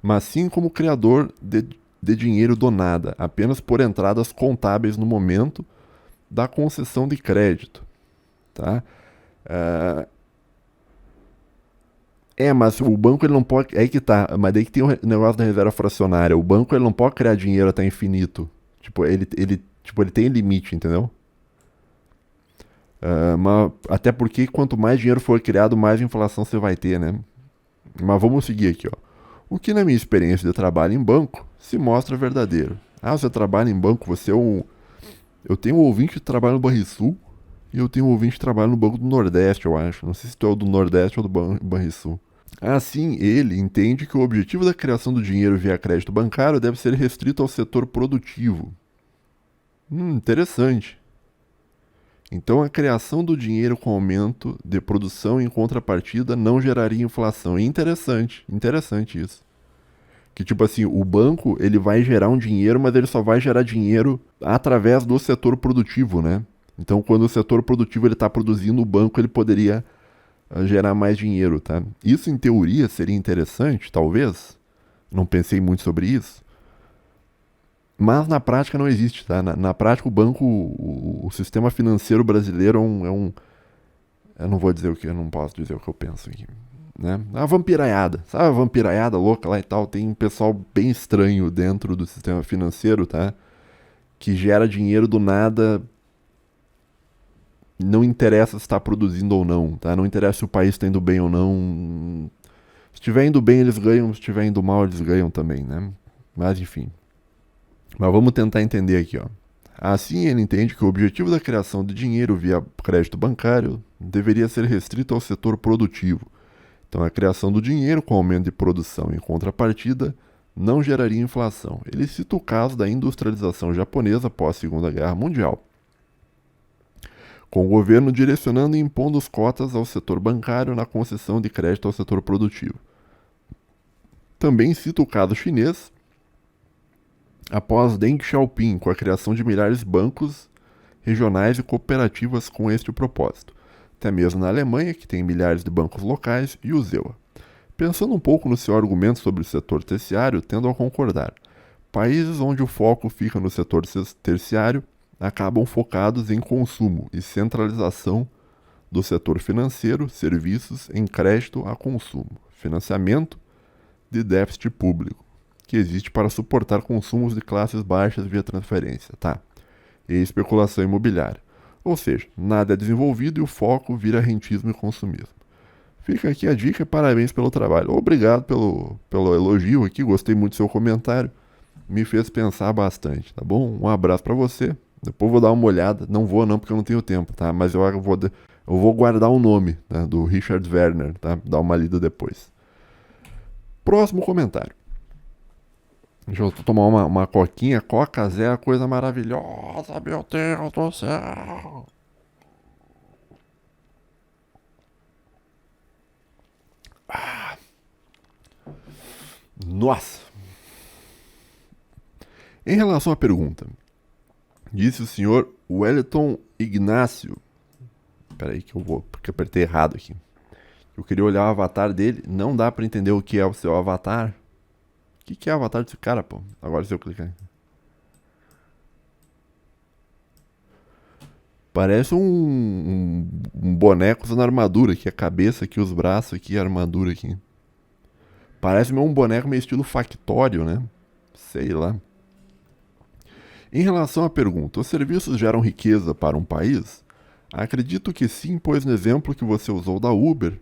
mas sim como criador de dinheiro do nada, apenas por entradas contábeis no momento da concessão de crédito. Tá? Mas o banco ele não pode. É aí que tá. Mas daí que tem o negócio da reserva fracionária. O banco ele não pode criar dinheiro até infinito. Tipo, ele tem limite, entendeu? Até porque quanto mais dinheiro for criado, mais inflação você vai ter, né? Mas vamos seguir aqui, ó. O que na minha experiência de trabalho em banco se mostra verdadeiro. Você trabalha em banco, você é um. Eu tenho um ouvinte que trabalha no Banrisul e eu tenho um ouvinte que trabalha no Banco do Nordeste, eu acho. Não sei se tu é o do Nordeste ou do Banrisul. Assim, ele entende que o objetivo da criação do dinheiro via crédito bancário deve ser restrito ao setor produtivo. Interessante. Então, a criação do dinheiro com aumento de produção em contrapartida não geraria inflação. Interessante, interessante isso. Que tipo assim, o banco ele vai gerar um dinheiro, mas ele só vai gerar dinheiro através do setor produtivo, né? Então, quando o setor produtivo ele está produzindo, o banco ele poderia gerar mais dinheiro, tá? Isso, em teoria, seria interessante, talvez. Não pensei muito sobre isso. Mas na prática não existe, tá? Na prática, o banco, o sistema financeiro brasileiro é um. Eu não vou dizer o que, eu não posso dizer o que eu penso aqui. Né? A vampiraiada, sabe a vampiraiada louca lá e tal? Tem um pessoal bem estranho dentro do sistema financeiro, tá? Que gera dinheiro do nada. Não interessa se está produzindo ou não, tá? Não interessa se o país está indo bem ou não. Se estiver indo bem, eles ganham. Se estiver indo mal, eles ganham também, né? Mas enfim. Mas vamos tentar entender aqui, ó. Assim, ele entende que o objetivo da criação de dinheiro via crédito bancário deveria ser restrito ao setor produtivo. Então, a criação do dinheiro com aumento de produção em contrapartida não geraria inflação. Ele cita o caso da industrialização japonesa após a Segunda Guerra Mundial, com o governo direcionando e impondo as cotas ao setor bancário na concessão de crédito ao setor produtivo. Também cita o caso chinês, após Deng Xiaoping, com a criação de milhares de bancos regionais e cooperativas com este propósito. Até mesmo na Alemanha, que tem milhares de bancos locais, e o ZEWA. Pensando um pouco no seu argumento sobre o setor terciário, tendo a concordar. Países onde o foco fica no setor terciário acabam focados em consumo e centralização do setor financeiro, serviços em crédito a consumo, financiamento de déficit público, que existe para suportar consumos de classes baixas via transferência, tá? E especulação imobiliária. Ou seja, nada é desenvolvido e o foco vira rentismo e consumismo. Fica aqui a dica e parabéns pelo trabalho. Obrigado pelo elogio aqui, gostei muito do seu comentário. Me fez pensar bastante, tá bom? Um abraço para você. Depois vou dar uma olhada. Não vou não, porque eu não tenho tempo, tá? Mas eu vou guardar o nome, tá? Do Richard Werner, tá? Dar uma lida depois. Próximo comentário. Deixa eu tomar uma coquinha. Coca Zé é a coisa maravilhosa, meu Deus do céu. Nossa. Em relação à pergunta, disse o senhor Wellington Ignácio. Peraí que porque eu apertei errado aqui. Eu queria olhar o avatar dele. Não dá pra entender o que é o seu avatar. O que é o avatar desse cara, pô? Agora se eu clicar. Parece um boneco usando armadura aqui. A cabeça aqui, os braços aqui, a armadura aqui. Parece meio um boneco meio estilo Factório, né? Sei lá. Em relação à pergunta, os serviços geram riqueza para um país? Acredito que sim, pois no exemplo que você usou da Uber...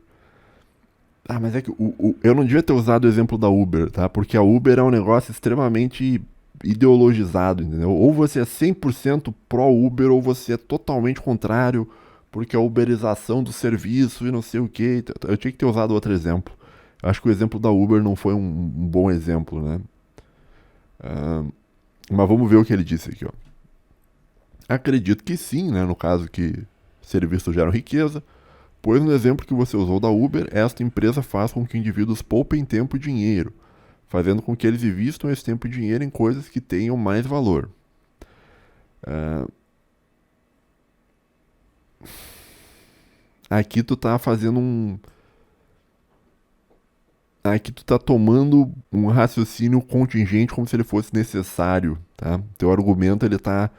mas é que eu não devia ter usado o exemplo da Uber, tá? Porque a Uber é um negócio extremamente ideologizado, entendeu? Ou você é 100% pró-Uber ou você é totalmente contrário, porque a uberização do serviço e não sei o que. Eu tinha que ter usado outro exemplo. Acho que o exemplo da Uber não foi um bom exemplo, né? Mas vamos ver o que ele disse aqui, ó. Acredito que sim, né? No caso que serviços geram riqueza, pois no exemplo que você usou da Uber, esta empresa faz com que indivíduos poupem tempo e dinheiro, fazendo com que eles invistam esse tempo e dinheiro em coisas que tenham mais valor. Aqui tu tá fazendo um. Aqui tu tá tomando um raciocínio contingente como se ele fosse necessário, tá? Teu argumento ele tá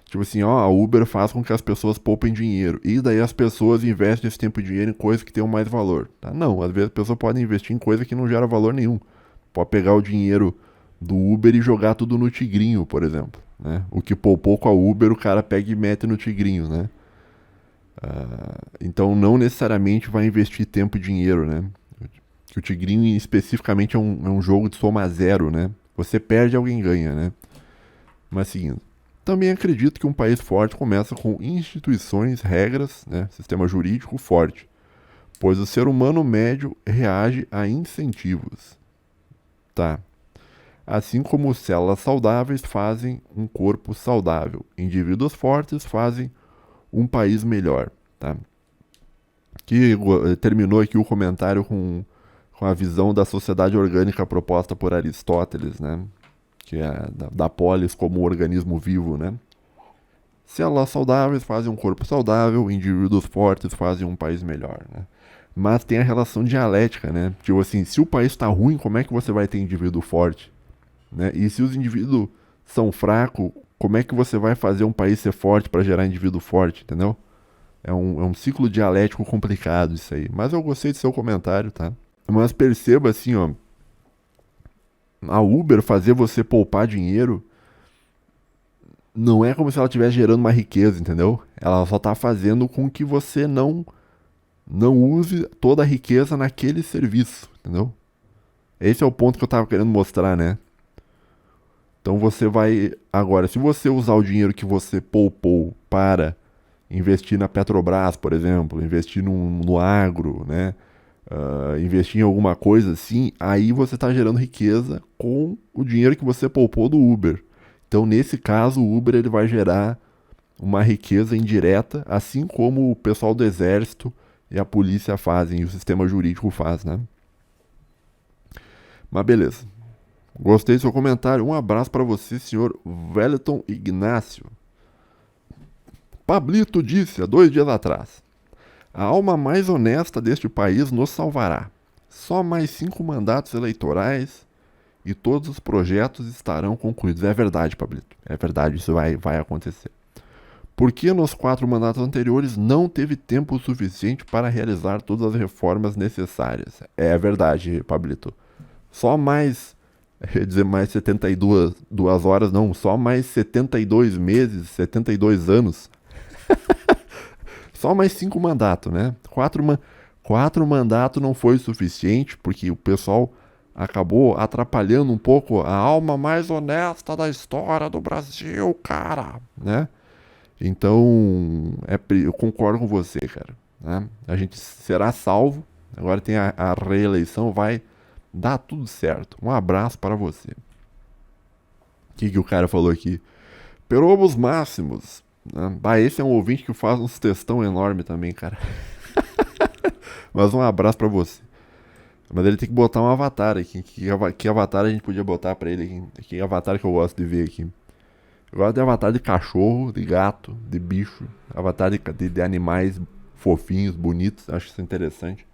tipo assim, ó, a Uber faz com que as pessoas poupem dinheiro e daí as pessoas investem esse tempo e dinheiro em coisas que tenham mais valor, tá? Não, às vezes a pessoa pode investir em coisa que não gera valor nenhum. Pode pegar o dinheiro do Uber e jogar tudo no Tigrinho, por exemplo, né? O que poupou com a Uber, o cara pega e mete no Tigrinho, né? Então não necessariamente vai investir tempo e dinheiro, né? Que o Tigrinho especificamente é um jogo de soma zero, né? Você perde, alguém ganha, né? Mas seguindo. Também acredito que um país forte começa com instituições, regras, né? Sistema jurídico forte, pois o ser humano médio reage a incentivos, tá? Assim como células saudáveis fazem um corpo saudável, indivíduos fortes fazem um país melhor, tá? Que terminou aqui o comentário com a visão da sociedade orgânica proposta por Aristóteles, né? Que é da polis como um organismo vivo, né? Células saudáveis fazem um corpo saudável, indivíduos fortes fazem um país melhor, né? Mas tem a relação dialética, né? Tipo assim, se o país está ruim, como é que você vai ter indivíduo forte, né? E se os indivíduos são fracos, como é que você vai fazer um país ser forte para gerar indivíduo forte, entendeu? É um ciclo dialético complicado isso aí. Mas eu gostei do seu comentário, tá? Mas perceba assim, ó, a Uber fazer você poupar dinheiro não é como se ela estivesse gerando uma riqueza, entendeu? Ela só tá fazendo com que você não use toda a riqueza naquele serviço, entendeu? Esse é o ponto que eu tava querendo mostrar, né? Então você vai agora, se você usar o dinheiro que você poupou para investir na Petrobras, por exemplo, investir no agro, né? Investir em alguma coisa assim, aí você está gerando riqueza com o dinheiro que você poupou do Uber. Então, nesse caso, o Uber ele vai gerar uma riqueza indireta, assim como o pessoal do exército e a polícia fazem, e o sistema jurídico faz, né? Mas beleza. Gostei do seu comentário. Um abraço para você, senhor Wellington Ignácio. Pablito disse há 2 dias atrás: a alma mais honesta deste país nos salvará. Só mais 5 mandatos eleitorais e todos os projetos estarão concluídos. É verdade, Pablito. É verdade, isso vai acontecer. Porque nos 4 mandatos anteriores não teve tempo suficiente para realizar todas as reformas necessárias. É verdade, Pablito. Só mais, eu ia dizer mais 72 horas, não, só mais 72 meses, 72 anos. Só mais 5 mandatos, né? 4 mandatos não foi suficiente, porque o pessoal acabou atrapalhando um pouco a alma mais honesta da história do Brasil, cara, né? Então, eu concordo com você, cara, né? A gente será salvo, agora tem a reeleição, vai dar tudo certo. Um abraço para você. O que o cara falou aqui? Perobos máximos. Né? Esse é um ouvinte que faz uns textão enorme também, cara. Mas um abraço pra você. Mas ele tem que botar um avatar aqui. Que avatar a gente podia botar pra ele aqui? Que avatar que eu gosto de ver aqui? Eu gosto de avatar de cachorro, de gato, de bicho. Avatar de animais fofinhos, bonitos. Acho isso interessante.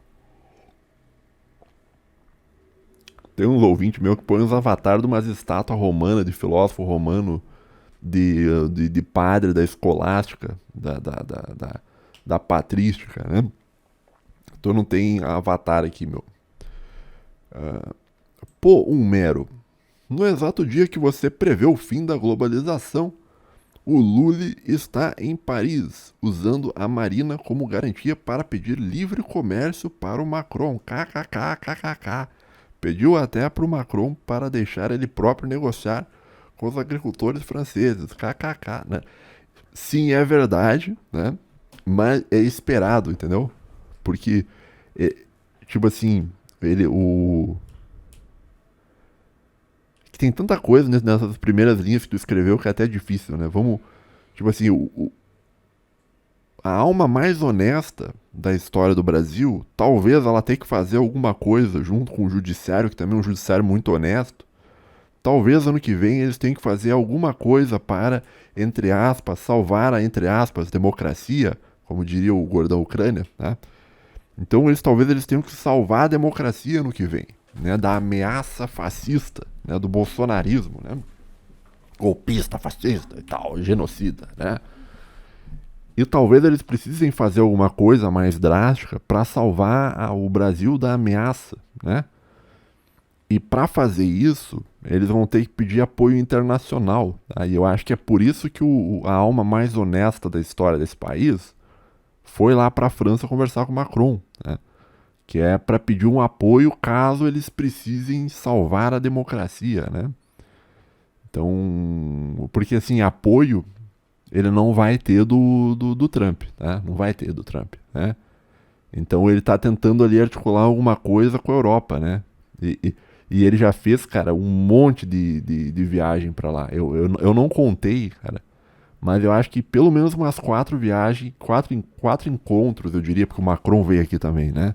Tem uns ouvintes meus que põem uns avatares de umas estátuas romanas, de filósofo romano, de padre da escolástica, da patrística, né? Então não tem avatar aqui, meu. Pô, um mero. No exato dia que você prevê o fim da globalização, o Lully está em Paris, usando a Marina como garantia para pedir livre comércio para o Macron. KKK. Pediu até para o Macron para deixar ele próprio negociar com os agricultores franceses. KKK, né? Sim, é verdade, né? Mas é esperado, entendeu? Porque, é, tipo assim, que tem tanta coisa nessas primeiras linhas que tu escreveu que é até difícil, né? Vamos, tipo assim, a alma mais honesta da história do Brasil, talvez ela tenha que fazer alguma coisa junto com o judiciário, que também é um judiciário muito honesto. Talvez ano que vem eles tenham que fazer alguma coisa para, entre aspas, salvar a, entre aspas, democracia, como diria o gordão Ucrânia, né? Então talvez eles tenham que salvar a democracia ano que vem, né? Da ameaça fascista, né? Do bolsonarismo, né? Golpista, fascista e tal, genocida, né? E talvez eles precisem fazer alguma coisa mais drástica para salvar o Brasil da ameaça, né? E para fazer isso, eles vão ter que pedir apoio internacional. Tá? E eu acho que é por isso que a alma mais honesta da história desse país foi lá para a França conversar com Macron, né? Que é para pedir um apoio caso eles precisem salvar a democracia, né? Então, porque assim, apoio ele não vai ter do Trump, tá? Não vai ter do Trump, né? Então ele tá tentando ali articular alguma coisa com a Europa, né? E ele já fez, cara, um monte de viagem pra lá. Eu não contei, cara, mas eu acho que pelo menos umas 4 viagens, 4 encontros, eu diria, porque o Macron veio aqui também, né?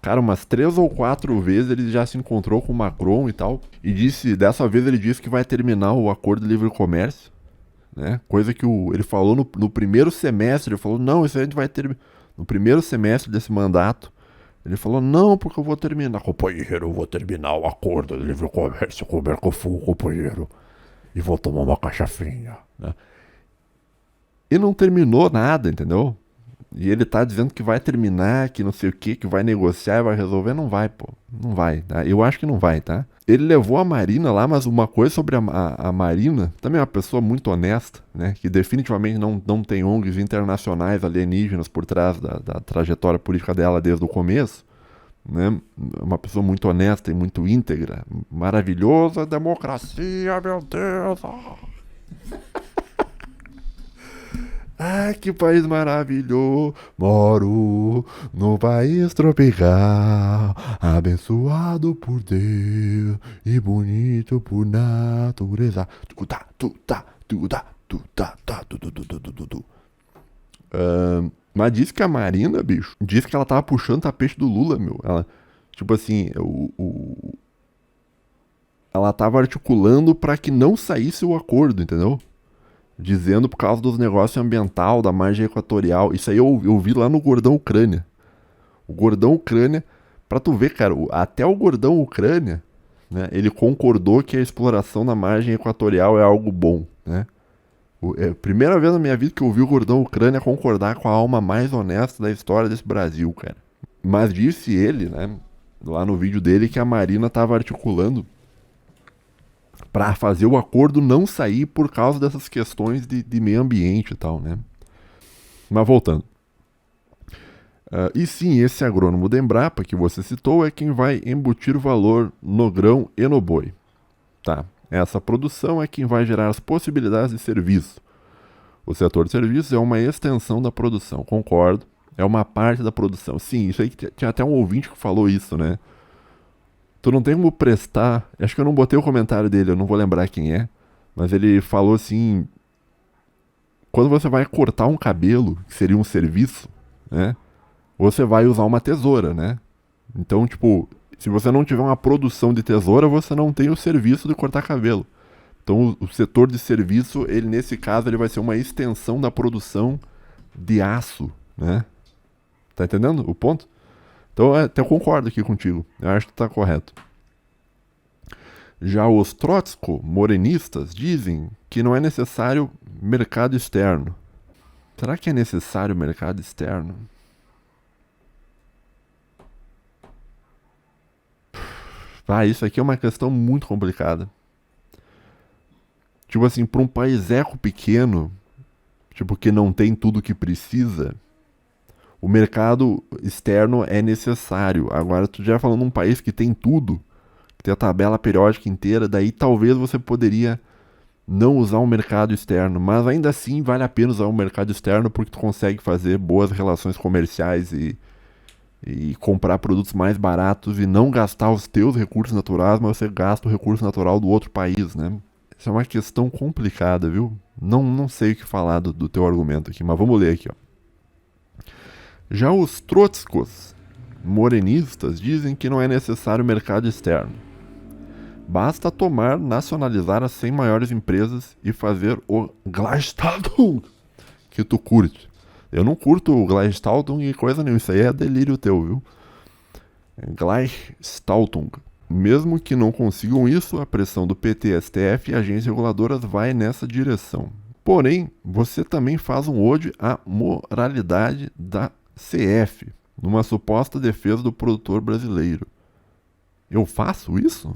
Cara, umas 3 ou 4 vezes ele já se encontrou com o Macron e tal. E dessa vez ele disse que vai terminar o acordo de livre comércio, né? Coisa que ele falou no primeiro semestre. Ele falou, não, isso aí a gente vai terminar. No primeiro semestre desse mandato, ele falou, não, porque eu vou terminar. Companheiro, eu vou terminar o acordo de livre comércio com o Mercosul, companheiro. E vou tomar uma cachaçinha, né? E não terminou nada, entendeu? E ele tá dizendo que vai terminar, que não sei o que vai negociar, vai resolver. Não vai, pô. Não vai, tá? Eu acho que não vai, tá? Ele levou a Marina lá, mas uma coisa sobre a Marina, também é uma pessoa muito honesta, né? Que definitivamente não tem ONGs internacionais alienígenas por trás da trajetória política dela desde o começo, né? Uma pessoa muito honesta e muito íntegra. Maravilhosa democracia, meu Deus! Ah, que país maravilhoso, moro no país tropical, abençoado por Deus e bonito por natureza. Mas diz que a Marina, bicho, diz que ela tava puxando o tapete do Lula, meu. Ela, tipo assim, ela tava articulando pra que não saísse o acordo, entendeu? Dizendo por causa dos negócios ambiental, da margem equatorial. Isso aí eu vi lá no Gordão Ucrânia. O Gordão Ucrânia, pra tu ver, cara, até o Gordão Ucrânia, né, ele concordou que a exploração da margem equatorial é algo bom, né? É a primeira vez na minha vida que eu vi o Gordão Ucrânia concordar com a alma mais honesta da história desse Brasil, cara. Mas disse ele, né, lá no vídeo dele, que a Marina tava articulando para fazer o acordo não sair por causa dessas questões de meio ambiente e tal, né? Mas voltando. E sim, esse agrônomo da Embrapa que você citou é quem vai embutir o valor no grão e no boi. Tá? Essa produção é quem vai gerar as possibilidades de serviço. O setor de serviços é uma extensão da produção, concordo. É uma parte da produção. Sim, isso aí tinha até um ouvinte que falou isso, né? Tu não tem como prestar. Acho que eu não botei o comentário dele, eu não vou lembrar quem é. Mas ele falou assim: quando você vai cortar um cabelo, que seria um serviço, né? Você vai usar uma tesoura, né? Então, tipo, se você não tiver uma produção de tesoura, você não tem o serviço de cortar cabelo. Então, o setor de serviço, ele nesse caso, ele vai ser uma extensão da produção de aço, né? Tá entendendo o ponto? Então, eu concordo aqui contigo. Eu acho que tá correto. Já os trotsko-morenistas dizem que não é necessário mercado externo. Será que é necessário mercado externo? Isso aqui é uma questão muito complicada. Tipo assim, para um país eco pequeno, tipo, que não tem tudo que precisa, o mercado externo é necessário. Agora, tu já falando num país que tem tudo, que tem a tabela periódica inteira, daí talvez você poderia não usar um mercado externo, mas ainda assim vale a pena usar um mercado externo porque tu consegue fazer boas relações comerciais e comprar produtos mais baratos e não gastar os teus recursos naturais, mas você gasta o recurso natural do outro país, né? Isso é uma questão complicada, viu? Não sei o que falar do teu argumento aqui, mas vamos ler aqui, ó. Já os trotskos morenistas dizem que não é necessário mercado externo. Basta nacionalizar as 100 maiores empresas e fazer o Gleichschaltung que tu curte. Eu não curto o Gleichschaltung e coisa nenhuma, isso aí é delírio teu, viu? Gleichschaltung. Mesmo que não consigam isso, a pressão do PT, STF e agências reguladoras vai nessa direção. Porém, você também faz um ode à moralidade da CF, numa suposta defesa do produtor brasileiro. Eu faço isso?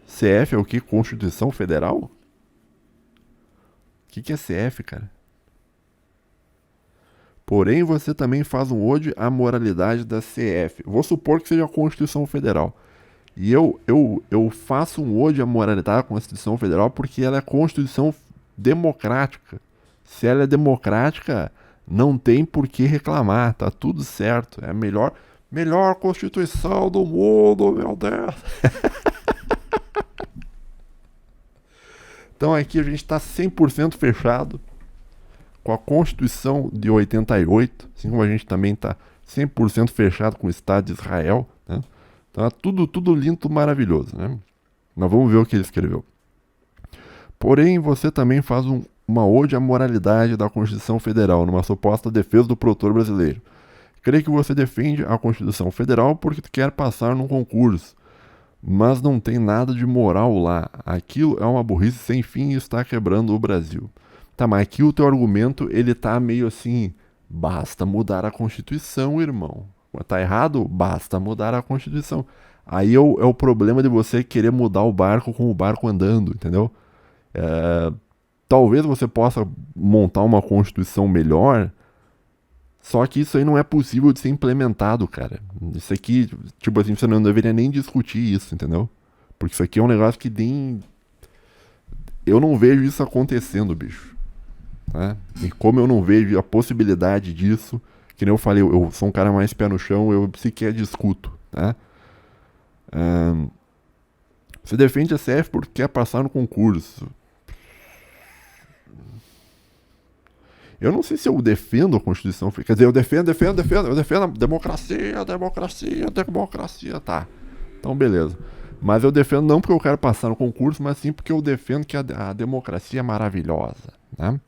CF é o que? Constituição Federal? O que é CF, cara? Porém, você também faz um ode à moralidade da CF. Vou supor que seja a Constituição Federal. E eu faço um ode à moralidade da Constituição Federal porque ela é Constituição democrática. Se ela é democrática, não tem por que reclamar, tá tudo certo. É a melhor Constituição do mundo, meu Deus. Então aqui a gente está 100% fechado com a Constituição de 88, assim como a gente também está 100% fechado com o Estado de Israel, né? Então é tudo lindo, tudo maravilhoso, né? Nós vamos ver o que ele escreveu. Porém, você também faz uma ode à moralidade da Constituição Federal, numa suposta defesa do produtor brasileiro. Creio que você defende a Constituição Federal porque quer passar num concurso, mas não tem nada de moral lá. Aquilo é uma burrice sem fim e está quebrando o Brasil. Tá, mas aqui o teu argumento, ele tá meio assim, basta mudar a Constituição, irmão. Tá errado? Basta mudar a Constituição. Aí é o problema de você querer mudar o barco com o barco andando, entendeu? Talvez você possa montar uma Constituição melhor, só que isso aí não é possível de ser implementado, cara. Isso aqui, tipo assim, você não deveria nem discutir isso, entendeu? Porque isso aqui é um negócio que nem... Eu não vejo isso acontecendo, bicho. Tá? E como eu não vejo a possibilidade disso, que nem eu falei, eu sou um cara mais pé no chão, eu sequer discuto, tá? Você defende a CF porque quer passar no concurso. Eu não sei se eu defendo a Constituição, quer dizer, eu defendo a democracia, tá. Então beleza. Mas eu defendo não porque eu quero passar no concurso, mas sim porque eu defendo que a democracia é maravilhosa, né?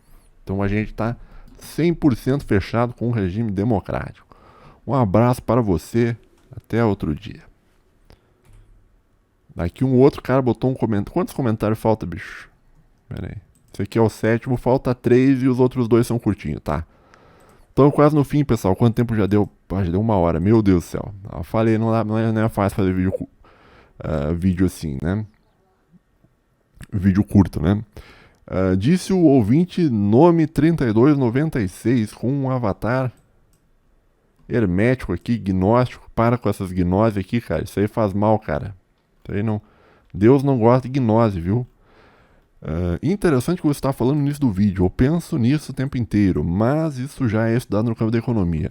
Então a gente está 100% fechado com o regime democrático. Um abraço para você, até outro dia. Aqui um outro cara botou um comentário. Quantos comentários falta, bicho? Pera aí. Esse aqui é o 7º, falta 3 e os outros 2 são curtinhos, tá? Então quase no fim, pessoal. Quanto tempo já deu? Já deu 1 hora, meu Deus do céu. Eu falei, não é fácil fazer vídeo assim, né? Vídeo curto, né? Disse o ouvinte nome 3296 com um avatar hermético aqui, gnóstico. Para com essas gnoses aqui, cara. Isso aí faz mal, cara. Isso aí não... Deus não gosta de gnose, viu? Interessante que você está falando nisso do vídeo. Eu penso nisso o tempo inteiro, mas isso já é estudado no campo da economia.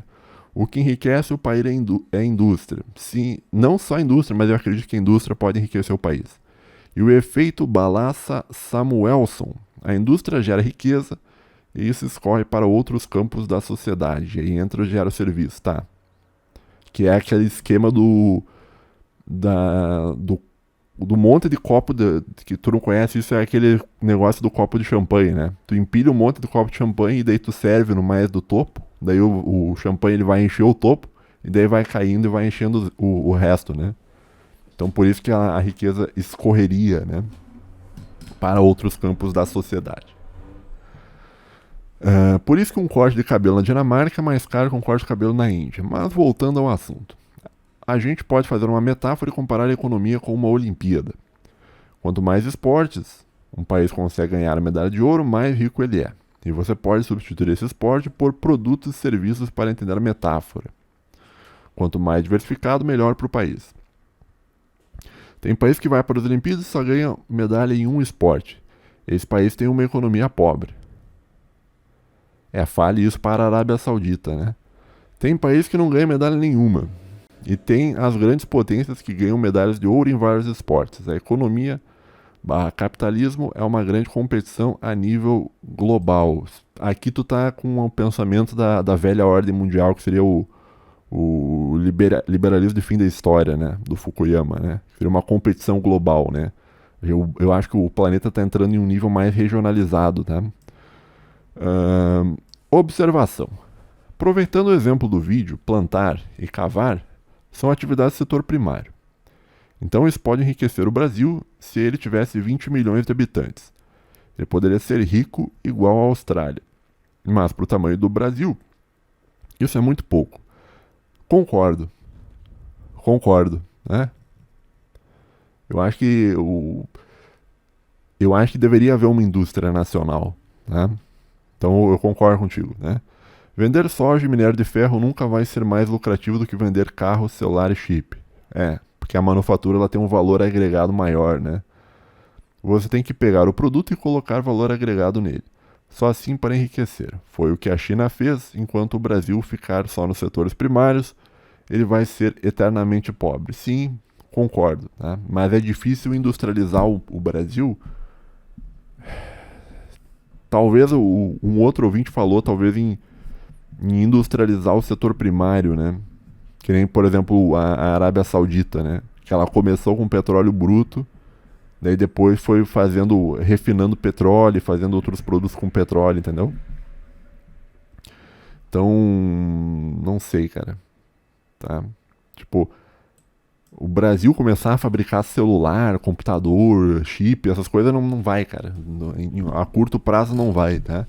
O que enriquece o país é a indústria. Sim, não só a indústria, mas eu acredito que a indústria pode enriquecer o país. E o efeito Balassa-Samuelson. A indústria gera riqueza e isso escorre para outros campos da sociedade. E aí entra o gera serviço, tá? Que é aquele esquema do monte de copo que tu não conhece. Isso é aquele negócio do copo de champanhe, né? Tu empilha um monte de copo de champanhe e daí tu serve no mais do topo. Daí o champanhe ele vai encher o topo e daí vai caindo e vai enchendo o resto, né? Então por isso que a riqueza escorreria, né? Para outros campos da sociedade. Por isso que um corte de cabelo na Dinamarca é mais caro que um corte de cabelo na Índia. Mas voltando ao assunto. A gente pode fazer uma metáfora e comparar a economia com uma Olimpíada. Quanto mais esportes um país consegue ganhar a medalha de ouro, mais rico ele é. E você pode substituir esse esporte por produtos e serviços para entender a metáfora. Quanto mais diversificado, melhor para o país. Tem país que vai para as Olimpíadas e só ganha medalha em um esporte. Esse país tem uma economia pobre. Fale isso para a Arábia Saudita, né? Tem país que não ganha medalha nenhuma. E tem as grandes potências que ganham medalhas de ouro em vários esportes. A economia Capitalismo é uma grande competição a nível global. Aqui tu tá com o pensamento da velha ordem mundial, que seria o liberalismo de fim da história, né? Do Fukuyama, né? Seria uma competição global, né? Eu acho que o planeta está entrando em um nível mais regionalizado, tá? Observação. Aproveitando o exemplo do vídeo, plantar e cavar são atividades do setor primário. Então isso pode enriquecer o Brasil se ele tivesse 20 milhões de habitantes. Ele poderia ser rico igual à Austrália. Mas para o tamanho do Brasil, isso é muito pouco. Concordo. Concordo, né? Eu acho que deveria haver uma indústria nacional, né? Então eu concordo contigo, né? Vender soja e minério de ferro nunca vai ser mais lucrativo do que vender carro, celular e chip. Porque a manufatura ela tem um valor agregado maior, né? Você tem que pegar o produto e colocar valor agregado nele. Só assim para enriquecer. Foi o que a China fez, enquanto o Brasil ficar só nos setores primários, ele vai ser eternamente pobre. Sim, concordo, né? Mas é difícil industrializar o Brasil. Talvez um outro ouvinte falou, talvez em industrializar o setor primário, né? Que nem, por exemplo, a Arábia Saudita, né? Que ela começou com petróleo bruto, daí depois foi refinando petróleo, fazendo outros produtos com petróleo, entendeu? Então, não sei, cara. Tá? Tipo, o Brasil começar a fabricar celular, computador, chip, essas coisas não vai, cara. A curto prazo não vai, tá?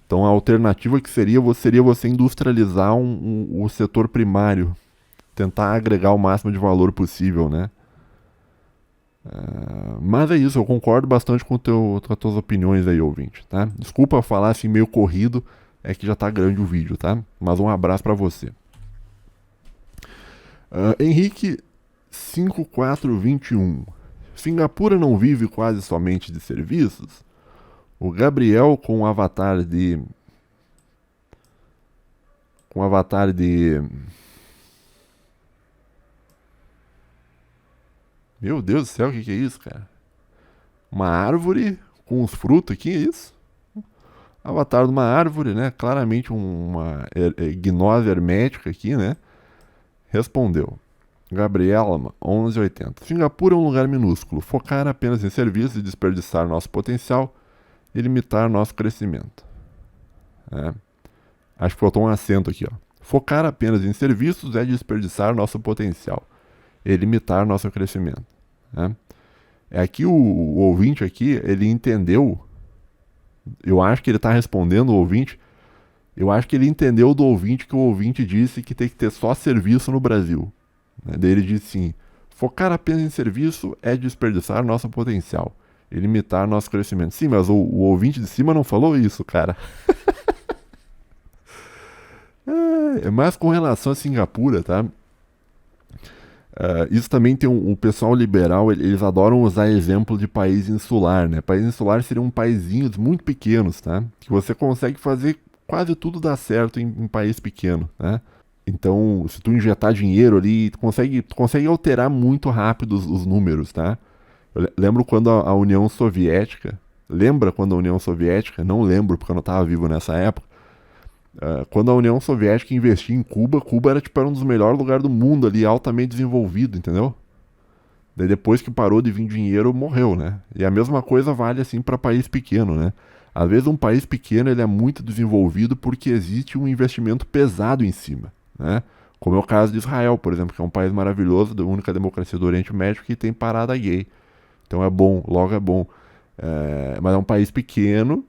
Então a alternativa que seria você industrializar o setor primário, tentar agregar o máximo de valor possível, né? Mas é isso, eu concordo bastante com as tuas opiniões aí, ouvinte, tá? Desculpa falar assim meio corrido, é que já tá grande o vídeo, tá? Mas um abraço pra você. Henrique 5421. Singapura não vive quase somente de serviços? O Gabriel com o avatar de. Com o avatar de. Meu Deus do céu, o que é isso, cara? Uma árvore com os frutos aqui, é isso? Avatar de uma árvore, né? Claramente uma gnose hermética aqui, né? Respondeu. Gabriela, 1180. Singapura é um lugar minúsculo. Focar apenas em serviços e desperdiçar nosso potencial e limitar nosso crescimento. Acho que faltou um acento aqui, ó. Focar apenas em serviços é desperdiçar nosso potencial e limitar nosso crescimento. É aqui o ouvinte aqui, ele entendeu. Eu acho que ele está respondendo o ouvinte. Eu acho que ele entendeu do ouvinte que o ouvinte disse que tem que ter só serviço no Brasil. Daí ele disse assim: focar apenas em serviço é desperdiçar nosso potencial e limitar nosso crescimento. Sim, mas o ouvinte de cima não falou isso, cara. Mas com relação a Singapura, tá? Isso também tem o pessoal liberal, eles adoram usar exemplo de país insular, né? País insular seriam paizinhos muito pequenos, tá? Que você consegue fazer quase tudo dar certo em país pequeno, né? Então, se tu injetar dinheiro ali, tu consegue alterar muito rápido os números, tá? Eu lembro quando a União Soviética... Lembra quando a União Soviética... Não lembro, porque eu não estava vivo nessa época. Quando a União Soviética investia em Cuba, Cuba era um dos melhores lugares do mundo ali, altamente desenvolvido, entendeu? Daí depois que parou de vir dinheiro, morreu, né? E a mesma coisa vale assim para país pequeno, né? Às vezes um país pequeno ele é muito desenvolvido porque existe um investimento pesado em cima, né? Como é o caso de Israel, por exemplo, que é um país maravilhoso, a única democracia do Oriente Médio que tem parada gay. Então é bom, logo é bom. Mas é um país pequeno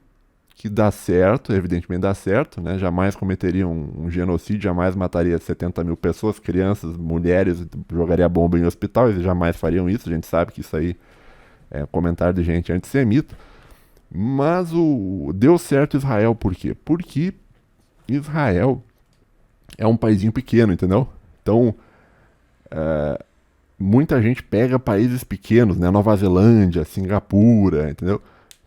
que dá certo, evidentemente dá certo, né? Jamais cometeria um genocídio, jamais mataria 70 mil pessoas, crianças, mulheres, jogaria bomba em hospital, eles jamais fariam isso, a gente sabe que isso aí é comentário de gente antissemita. Mas deu certo Israel, por quê? Porque Israel é um paizinho pequeno, entendeu? Então, muita gente pega países pequenos, né? Nova Zelândia, Singapura, entendeu?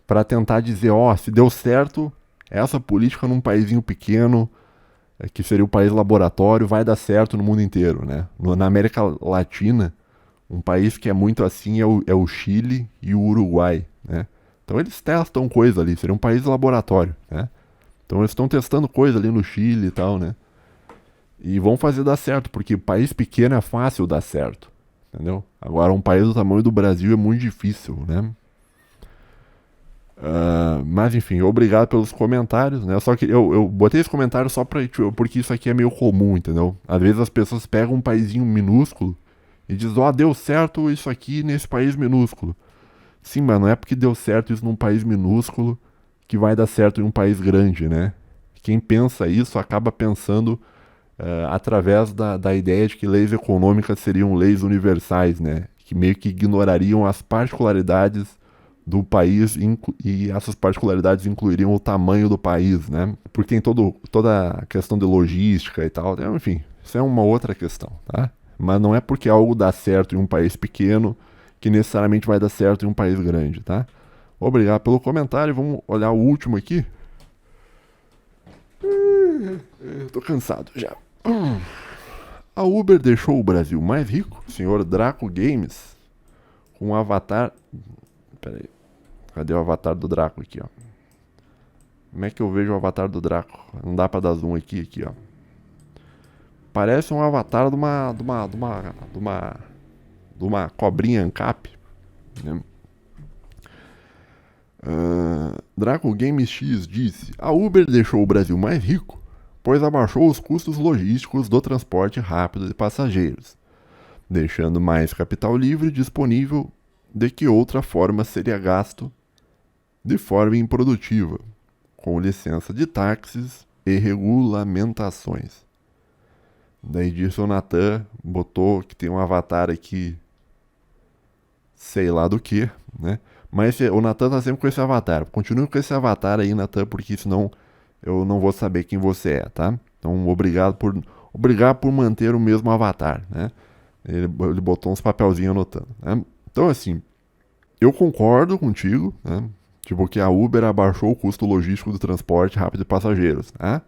Para tentar dizer, se deu certo essa política num paizinho pequeno, que seria o país laboratório, vai dar certo no mundo inteiro, né? Na América Latina, Um país que é muito assim é o Chile e o Uruguai, né? Então eles testam coisa ali, seria um país laboratório, né? Então eles estão testando coisa ali no Chile e tal, né? E vão fazer dar certo, porque país pequeno é fácil dar certo, entendeu? Agora um país do tamanho do Brasil é muito difícil, né? Mas enfim, obrigado pelos comentários, né? Só que eu botei esse comentário só porque isso aqui é meio comum, entendeu? Às vezes as pessoas pegam um paísinho minúsculo e dizem, ó, deu certo isso aqui nesse país minúsculo. Sim, mas não é porque deu certo isso num país minúsculo que vai dar certo em um país grande, né? Quem pensa isso acaba pensando através da ideia de que leis econômicas seriam leis universais, né? Que meio que ignorariam as particularidades do país e essas particularidades incluiriam o tamanho do país, né? Porque tem toda a questão de logística e tal, né? Enfim, isso é uma outra questão, tá? Mas não é porque algo dá certo em um país pequeno que necessariamente vai dar certo em um país grande, tá? Obrigado pelo comentário, vamos olhar o último aqui. Eu tô cansado já. A Uber deixou o Brasil mais rico? Senhor Draco Games, com um avatar... Pera aí. Cadê o avatar do Draco aqui, ó? Como é que eu vejo o avatar do Draco? Não dá pra dar zoom aqui, ó. Parece um avatar de uma cobrinha ANCAP, né? Draco Games X disse: a Uber deixou o Brasil mais rico, pois abaixou os custos logísticos do transporte rápido de passageiros, deixando mais capital livre disponível de que outra forma seria gasto de forma improdutiva, com licença de táxis e regulamentações. Daí disse o Natan, botou que tem um avatar aqui, sei lá do que, né? Mas o Natan tá sempre com esse avatar. Continue com esse avatar aí, Natan, porque senão eu não vou saber quem você é, tá? Então, obrigado por manter o mesmo avatar, né? Ele botou uns papelzinhos anotando, né? Então, assim, eu concordo contigo, né? Tipo, que a Uber abaixou o custo logístico do transporte rápido de passageiros, né?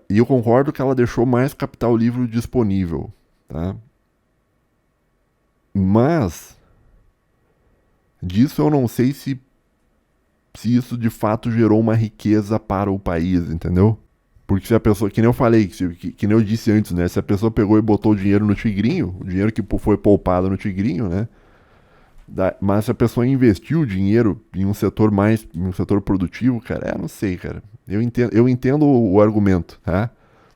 E eu concordo que ela deixou mais capital livre disponível, tá? Mas disso eu não sei se isso de fato gerou uma riqueza para o país, entendeu? Porque se a pessoa, que nem eu falei, que nem eu disse antes, né? Se a pessoa pegou e botou o dinheiro no Tigrinho, o dinheiro que foi poupado no Tigrinho, né? Mas se a pessoa investiu o dinheiro em um setor produtivo, cara, não sei, cara. Eu entendo o argumento, tá?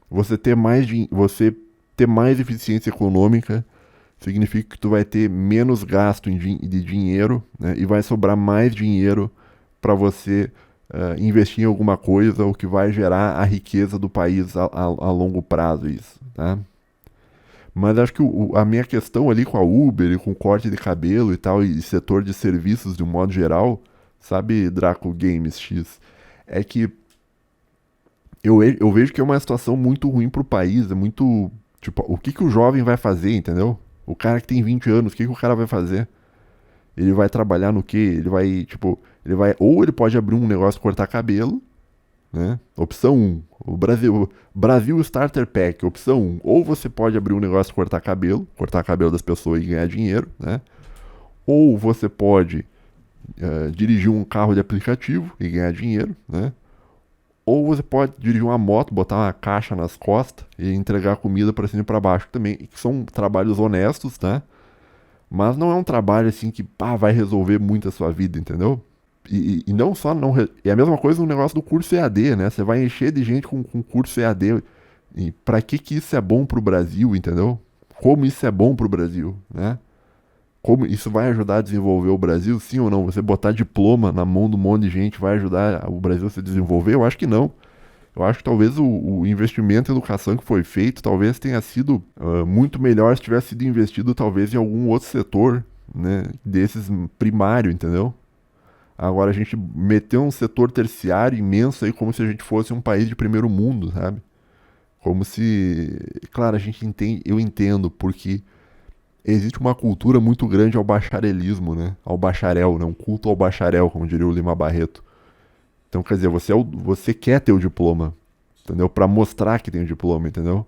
Você ter mais eficiência econômica significa que tu vai ter menos gasto de dinheiro, né? E vai sobrar mais dinheiro para você investir em alguma coisa, o que vai gerar a riqueza do país a longo prazo, isso, tá? Mas acho que a minha questão ali com a Uber e com corte de cabelo e tal, e setor de serviços de um modo geral, sabe, Draco Games X, é que eu vejo que é uma situação muito ruim pro país, é muito... Tipo, o que o jovem vai fazer, entendeu? O cara que tem 20 anos, o que o cara vai fazer? Ele vai trabalhar no quê? Ou ele pode abrir um negócio de cortar cabelo, né? Opção 1, o Brasil Starter Pack, opção 1, ou você pode abrir um negócio de cortar cabelo das pessoas e ganhar dinheiro, né? Ou você pode dirigir um carro de aplicativo e ganhar dinheiro, né? Ou você pode dirigir uma moto, botar uma caixa nas costas e entregar comida para cima e para baixo também, que são trabalhos honestos, tá? Mas não é um trabalho assim que vai resolver muito a sua vida, entendeu? E não só não. É a mesma coisa no negócio do curso EAD, né? Você vai encher de gente com curso EAD. E pra que isso é bom pro Brasil, entendeu? Como isso é bom pro Brasil, né? Como isso vai ajudar a desenvolver o Brasil, sim ou não? Você botar diploma na mão de um monte de gente vai ajudar o Brasil a se desenvolver? Eu acho que não. Eu acho que talvez o investimento em educação que foi feito talvez tenha sido muito melhor se tivesse sido investido talvez em algum outro setor, né? Desses primário, entendeu? Agora a gente meteu um setor terciário imenso aí como se a gente fosse um país de primeiro mundo, sabe? Como se... Claro, eu entendo, porque existe uma cultura muito grande ao bacharelismo, né? Ao bacharel, né? Um culto ao bacharel, como diria o Lima Barreto. Então, quer dizer, você quer ter o diploma, entendeu? Pra mostrar que tem o diploma, entendeu?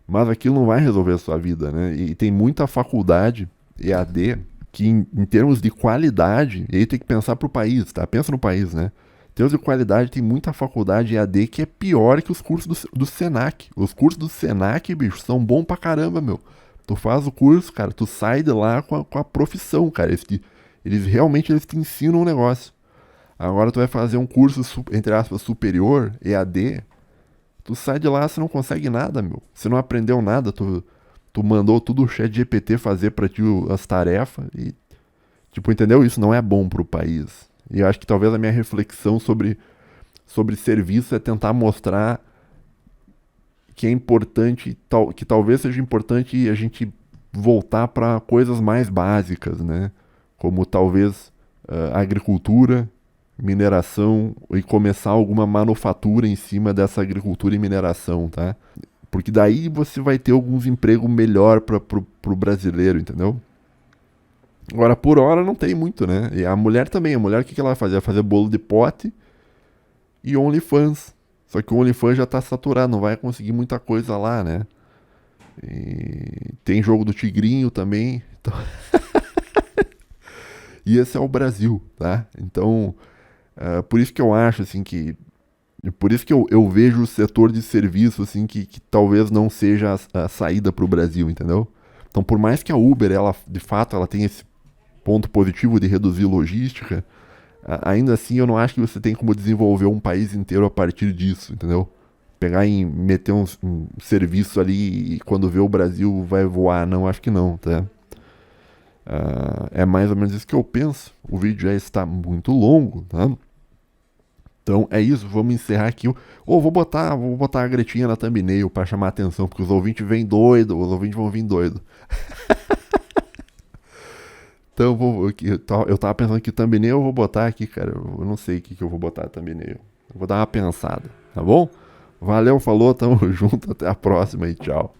Mas aquilo não vai resolver a sua vida, né? E tem muita faculdade EAD que, em termos de qualidade, e aí tem que pensar pro país, tá? Pensa no país, né? Em termos de qualidade, tem muita faculdade EAD que é pior que os cursos do Senac. Os cursos do Senac, bicho, são bons pra caramba, meu. Tu faz o curso, cara, tu sai de lá com a profissão, cara. Eles realmente eles te ensinam um negócio. Agora tu vai fazer um curso, entre aspas, superior, EAD, tu sai de lá, você não consegue nada, meu. Você não aprendeu nada, tu mandou tudo o chat GPT fazer pra ti as tarefas e, tipo, entendeu? Isso não é bom pro país. E eu acho que talvez a minha reflexão sobre serviço é tentar mostrar que é importante, que talvez seja importante a gente voltar para coisas mais básicas, né? Como talvez agricultura, mineração e começar alguma manufatura em cima dessa agricultura e mineração, tá? Porque daí você vai ter alguns empregos melhor pro brasileiro, entendeu? Agora, por hora não tem muito, né? E a mulher também. A mulher, o que ela vai fazer? Vai fazer bolo de pote e OnlyFans. Só que o OnlyFans já tá saturado, não vai conseguir muita coisa lá, né? E tem jogo do Tigrinho também. Então... e esse é o Brasil, tá? Então, por isso que eu acho, assim, que... Por isso que eu vejo o setor de serviço, assim, que talvez não seja a saída pro Brasil, entendeu? Então, por mais que a Uber, ela, de fato, ela tenha esse ponto positivo de reduzir logística, ainda assim eu não acho que você tem como desenvolver um país inteiro a partir disso, entendeu? Pegar e meter um serviço ali e quando vê o Brasil vai voar, não, acho que não, tá? É mais ou menos isso que eu penso. O vídeo já está muito longo, tá? Então é isso, vamos encerrar aqui. Vou botar a Gretinha na thumbnail para chamar a atenção, porque os ouvintes vêm doido, os ouvintes vão vir doido. Então eu tava pensando que thumbnail eu vou botar aqui, cara. Eu não sei o que eu vou botar thumbnail. Eu vou dar uma pensada, tá bom? Valeu, falou, tamo junto, até a próxima e tchau.